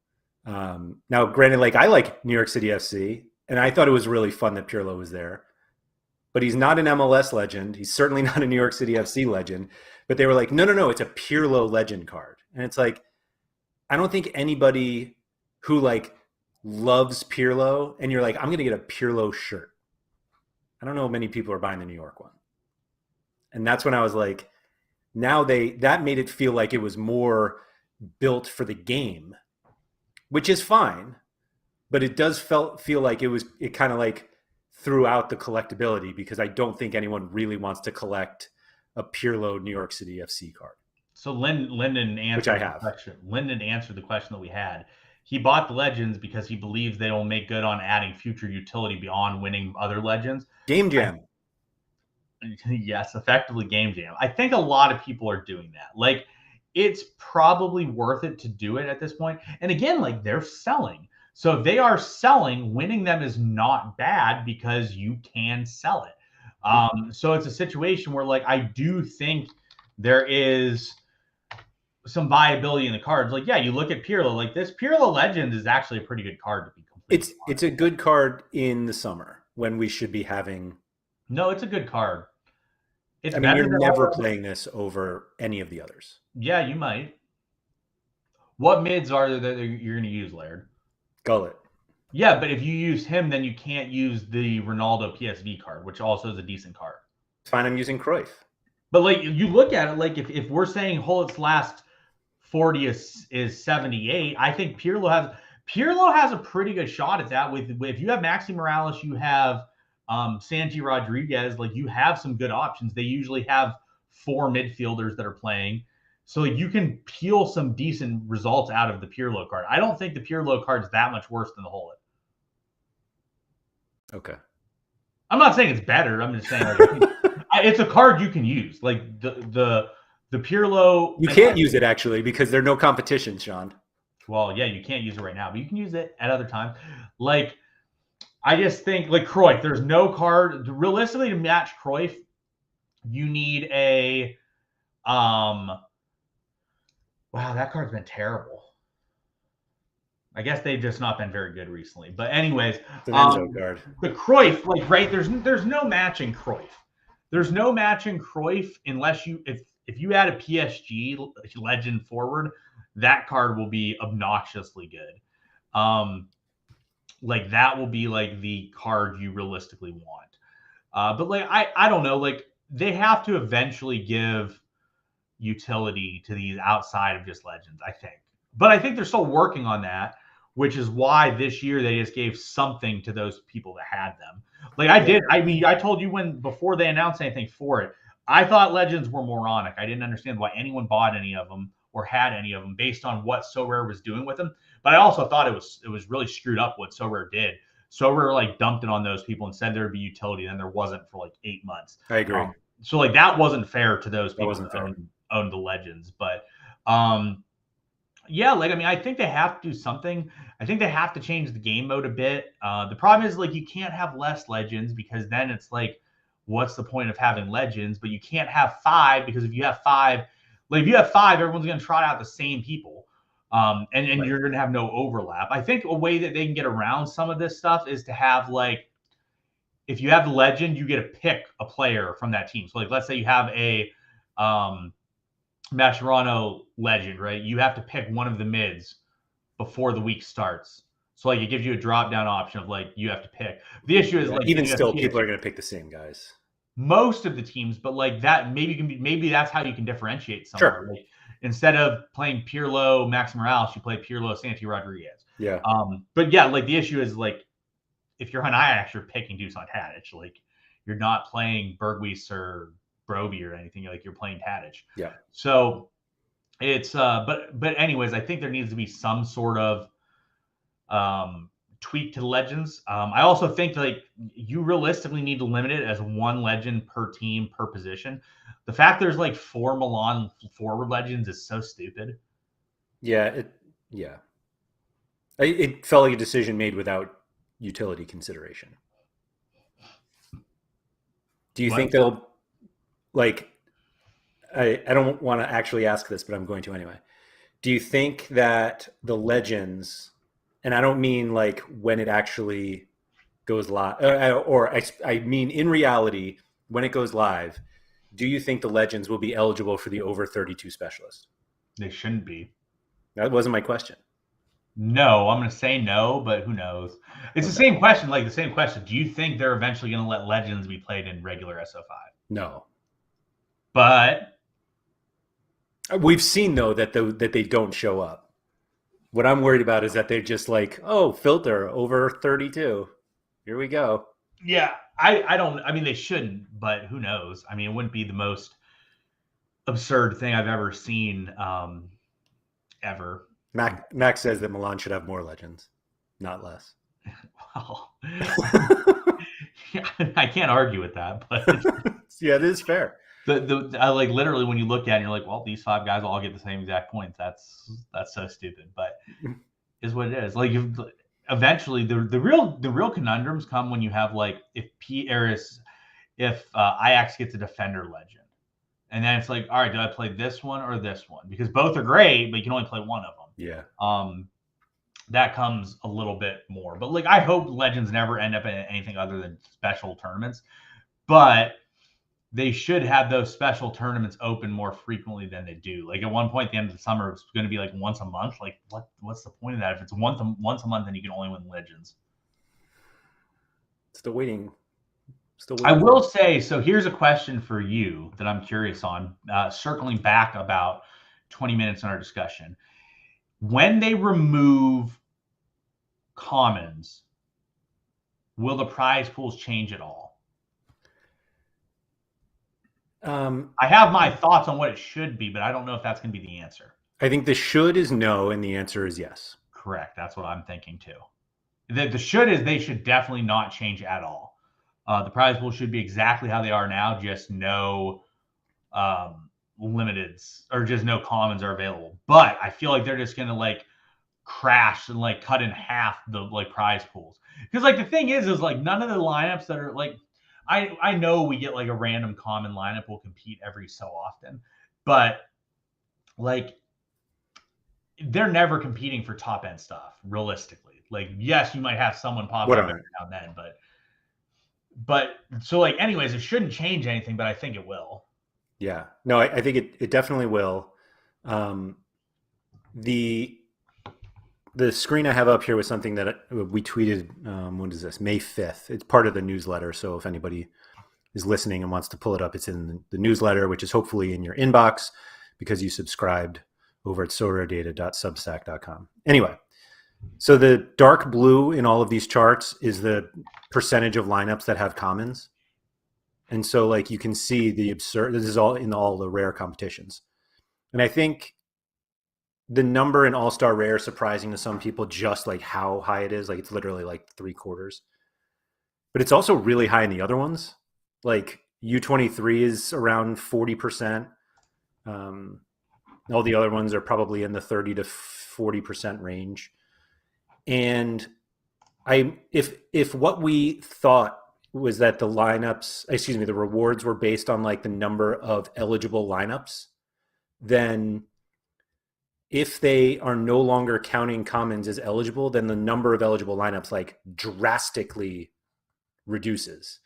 Now, granted, like I like New York City FC and I thought it was really fun that Pirlo was there. But he's not an MLS legend. He's certainly not a New York City FC legend. But they were like, no, it's a Pirlo legend card. And it's like, I don't think anybody who like loves Pirlo and you're like, I'm going to get a Pirlo shirt. I don't know many people are buying the New York one. And that's when I was like, now that made it feel like it was more built for the game, which is fine. But it does feel like it kind of like throughout the collectability, because I don't think anyone really wants to collect a Pirlo New York City FC card. So Lyndon answered, which I have. Lyndon answered the question that we had. He bought the legends because he believes they will make good on adding future utility beyond winning other legends. Game Jam. Yes, effectively Game Jam. I think a lot of people are doing that. Like, it's probably worth it to do it at this point. And again, like, they're selling. So if they are selling, winning them is not bad because you can sell it. So it's a situation where, like, I do think there is some viability in the cards. Like, yeah, you look at Pirlo. Like, this Pirlo Legend is actually a pretty good card to be completely honest. It's a good card in the summer when we should be having. No, it's a good card. I mean, you're never playing this over any of the others. Yeah, you might. What mids are there that you're going to use, Laird? Gullet. Yeah, but if you use him, then you can't use the Ronaldo PSV card, which also is a decent card. It's fine, I'm using Cruyff. But like, you look at it, like if we're saying Hullet's last 40 is 78, I think Pirlo has. Pirlo has a pretty good shot at that. With if you have Maxi Morales, you have Santi Rodriguez. Like you have some good options. They usually have 4 midfielders that are playing, so you can peel some decent results out of the Pirlo card. I don't think the Pirlo card is that much worse than the Hullet. Okay. I'm not saying it's better. I'm just saying like, it's a card you can use. Like the Pirlo. You can't use it actually because there's no competition, Sean. Well, yeah, you can't use it right now, but you can use it at other times. Like, I just think, like, Cruyff, there's no card. Realistically, to match Cruyff, you need a, wow, that card's been terrible. I guess they've just not been very good recently. But anyways, It's an Enzo card. The Cruyff, like, right, there's no matching Cruyff. There's no matching Cruyff unless if you add a PSG legend forward, that card will be obnoxiously good. Like that will be like the card you realistically want. But like I don't know, like they have to eventually give utility to these outside of just legends, I think. But I think they're still working on that, which is why this year they just gave something to those people that had them. Like I told you before they announced anything for it, I thought legends were moronic. I didn't understand why anyone bought any of them or had any of them based on what Sorare was doing with them. But I also thought it was really screwed up what Sorare did. Sorare like dumped it on those people and said there'd be utility, and there wasn't for like 8 months. I agree. So like that wasn't fair to those people that own the legends. But yeah, like I mean, I think they have to do something. I think they have to change the game mode a bit. The problem is like you can't have less legends because then it's like, what's the point of having legends? But you can't have 5 because if you have 5, like if you have 5, everyone's going to trot out the same people, and right. You're going to have no overlap. I think a way that they can get around some of this stuff is to have like, if you have the legend, you get to pick a player from that team. So like, let's say you have a Mascherano legend, right? You have to pick one of the mids before the week starts. So like it gives you a drop down option of like you have to pick. The issue is like even still people are going to pick the same guys. Most of the teams, but like that maybe that's how you can differentiate someone. Sure. Like, instead of playing Pirlo, Max Morales, you play Pirlo, Santi Rodriguez. Yeah. But yeah, like the issue is like if you're on Ajax, you're picking Dusan Tadic. Like you're not playing Berghuis or Broby or anything. Like you're playing Tadic. Yeah. So it's but anyways, I think there needs to be some sort of tweak to the legends. I also think like you realistically need to limit it as 1 legend per team per position. The fact there's like 4 Milan forward legends is so stupid. Yeah, it felt like a decision made without utility consideration. Do you think they'll like? I don't want to actually ask this, but I'm going to anyway. Do you think that the legends, and I don't mean like when it actually goes live, or I mean in reality when it goes live, do you think the legends will be eligible for the over 32 specialist? They shouldn't be. That wasn't my question. No, I'm going to say no, but who knows? It's the same question. Like the same question. Do you think they're eventually going to let legends be played in regular SO5? No. But we've seen though that they don't show up. What I'm worried about is that they're just like, oh, filter over 32. Here we go. Yeah, I mean, they shouldn't, but who knows? I mean, it wouldn't be the most absurd thing I've ever seen, ever. Max says that Milan should have more legends, not less. Well, yeah, I can't argue with that, but yeah, it is fair. Like literally when you look at it, you're like, well, these 5 guys all get the same exact points. That's so stupid, but is what it is. Like eventually the real conundrums come when you have like if Ajax gets a defender legend, and then it's like, all right, do I play this one or this one? Because both are great, but you can only play one of them. Yeah. That comes a little bit more, but like I hope legends never end up in anything other than special tournaments, but they should have those special tournaments open more frequently than they do. Like at one point at the end of the summer, it's going to be like once a month. Like what's the point of that? If it's once a month and you can only win legends. Still waiting. I will say, so here's a question for you that I'm curious on, circling back about 20 minutes in our discussion. When they remove commons, will the prize pools change at all? I have my thoughts on what it should be, but I don't know if that's going to be the answer. I think the should is no, and the answer is yes. Correct. That's what I'm thinking too. The should is they should definitely not change at all. The prize pool should be exactly how they are now, just no limiteds or just no commons are available. But I feel like they're just going to like crash and like cut in half the like prize pools. Because like the thing is like none of the lineups that are like, I know we get like a random common lineup will compete every so often, but like they're never competing for top end stuff realistically. Like, yes, you might have someone pop up every now and then, but so like anyways, it shouldn't change anything, but I think it will. Yeah, no, I think it definitely will. The screen I have up here was something that we tweeted. When is this? May 5th. It's part of the newsletter. So if anybody is listening and wants to pull it up, it's in the newsletter, which is hopefully in your inbox because you subscribed over at SorareData.substack.com. Anyway, so the dark blue in all of these charts is the percentage of lineups that have commons. And so like you can see the absurd, this is all in all the rare competitions. And I think the number in All-Star Rare surprising to some people, just like how high it is. Like it's literally like 3/4. But it's also really high in the other ones. Like U23 is around 40%. All the other ones are probably in the 30 to 40% range. And if what we thought was that the rewards were based on like the number of eligible lineups, then if they are no longer counting commons as eligible, then the number of eligible lineups like drastically reduces.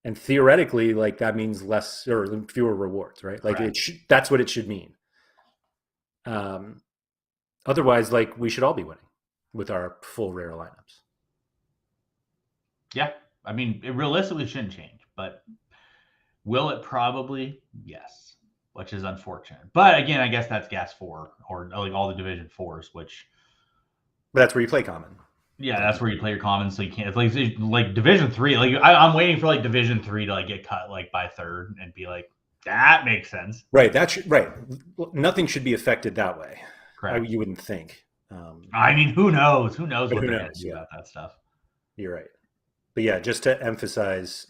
And theoretically, like that means less or fewer rewards, right? Like that's what it should mean. Otherwise, like we should all be winning with our full rare lineups. Yeah, I mean, it realistically shouldn't change, but will it? Probably yes, which is unfortunate. But again, I guess that's Gas 4 or like all the Division 4s, which. But that's where you play common. Yeah, that's where you play your commons, so you can't. It's like Division 3. Like I'm waiting for like Division 3 to like get cut like by third and be like, that makes sense. Right. Right. Nothing should be affected that way. Correct. You wouldn't think. I mean, who knows? Who knows what they're going to do about that stuff? You're right. But yeah, just to emphasize,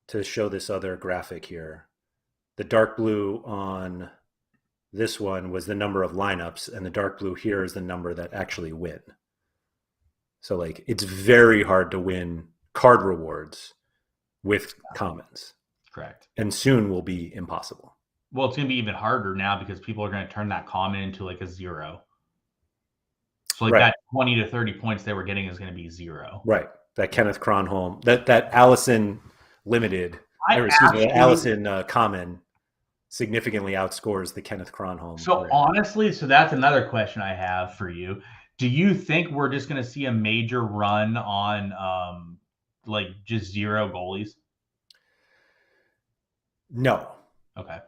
to show this other graphic here, the dark blue on this one was the number of lineups, and the dark blue here is the number that actually win. So like it's very hard to win card rewards with commons. Correct. And soon will be impossible. Well, it's going to be even harder now because people are going to turn that common into like a 0. So like that 20 to 30 points they were getting is going to be 0. Right. That Kenneth Cronholm, that Allison limited, Allison common significantly outscores the Kenneth Cronholm. So honestly, so that's another question I have for you. Do you think we're just going to see a major run on like just 0 goalies? No. Okay.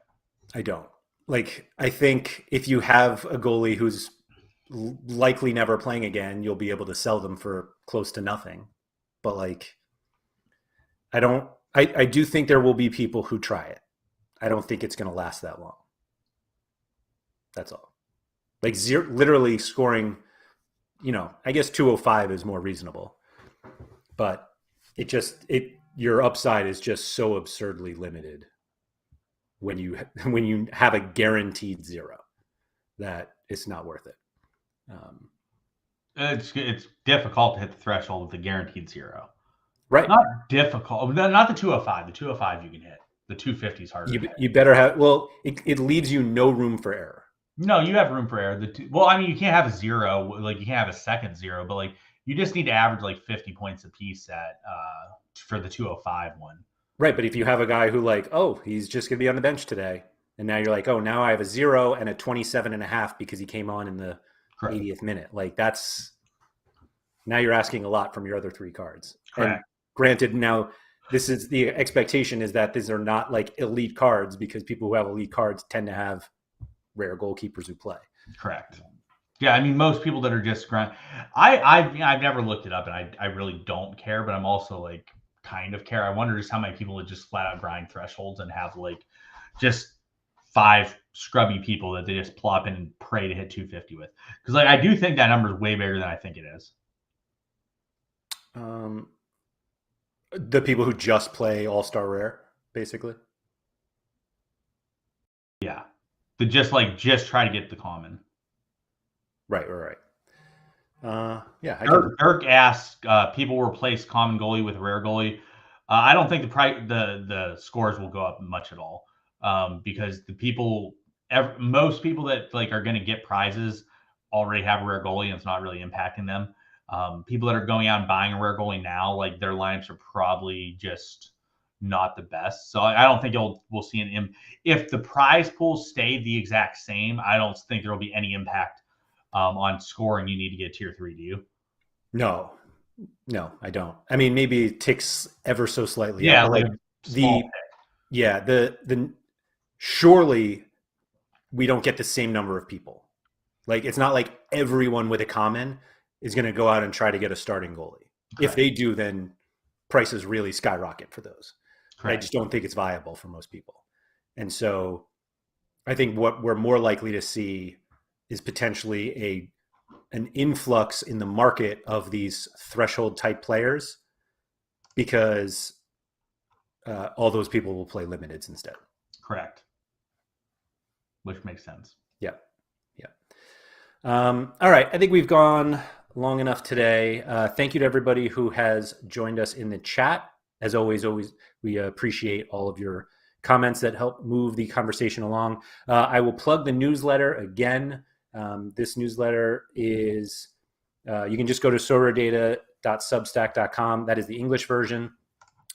I don't. Like, I think if you have a goalie who's likely never playing again, you'll be able to sell them for close to nothing. But like, I do think there will be people who try it. I don't think it's going to last that long. That's all. Like literally scoring, I guess 205 is more reasonable, but your upside is just so absurdly limited when you have a guaranteed 0 that it's not worth it. It's difficult to hit the threshold with a guaranteed 0. Right. Not difficult. Not the 205. The 205 you can hit. The 250 is harder. You better have. Well, it leaves you no room for error. No, you have room for error. I mean, you can't have a 0. Like you can't have a second 0, but like you just need to average like 50 points a piece at for the 205 one. Right, but if you have a guy who like, oh, he's just going to be on the bench today, and now you're like, oh, now I have a 0 and a 27.5 because he came on in the 80th minute. Like now you're asking a lot from your other 3 cards. Correct. And granted, now this is the expectation is that these are not like elite cards because people who have elite cards tend to have rare goalkeepers who play. Correct. Yeah, I mean, most people that are just grind. I've never looked it up, and I really don't care. But I'm also like kind of care. I wonder just how many people would just flat out grind thresholds and have like just 5 scrubby people that they just plop in and pray to hit 250 with. Because like I do think that number is way bigger than I think it is. The people who just play All Star Rare, basically. Yeah, to just try to get the common. Right, right, right. Yeah, I can. Dirk asked, people replace common goalie with rare goalie. I don't think the scores will go up much at all, because most people that like are going to get prizes already have a rare goalie, and it's not really impacting them. People that are going out and buying a rare goalie now, like their lineups are probably just not the best. So I don't think we'll see if the prize pools stay the exact same. I don't think there will be any impact on scoring. You need to get tier 3. Do you? No, no, I don't. I mean, maybe it ticks ever so slightly up, Yeah, but like like a small the yeah, the surely we don't get the same number of people. Like it's not like everyone with a common is going to go out and try to get a starting goalie. pick. If Correct. they do, then prices really skyrocket for those. But I Correct. just don't think it's viable for most people. And so I think what we're more likely to see is potentially an influx in the market of these threshold type players because all those people will play limiteds instead. Correct. Which makes sense. Yeah. Yeah. All right. I think we've gone long enough today. Thank you to everybody who has joined us in the chat. As always, we appreciate all of your comments that help move the conversation along. I will plug the newsletter again. This newsletter is, you can just go to SorareData.substack.com. That is the English version.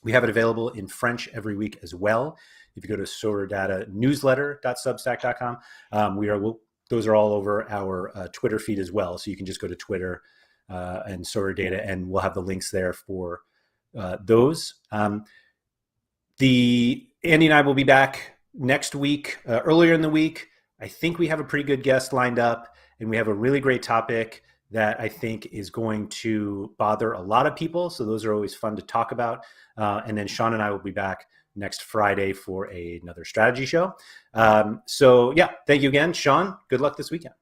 We have it available in French every week as well. If you go to SorareDataNewsletter.substack.com, those are all over our Twitter feed as well. So you can just go to Twitter and SorareData, and we'll have the links there for those. Andy and I will be back next week, earlier in the week. I think we have a pretty good guest lined up, and we have a really great topic that I think is going to bother a lot of people. So those are always fun to talk about. And then Sean and I will be back next Friday for another strategy show. So yeah, thank you again, Sean. Good luck this weekend.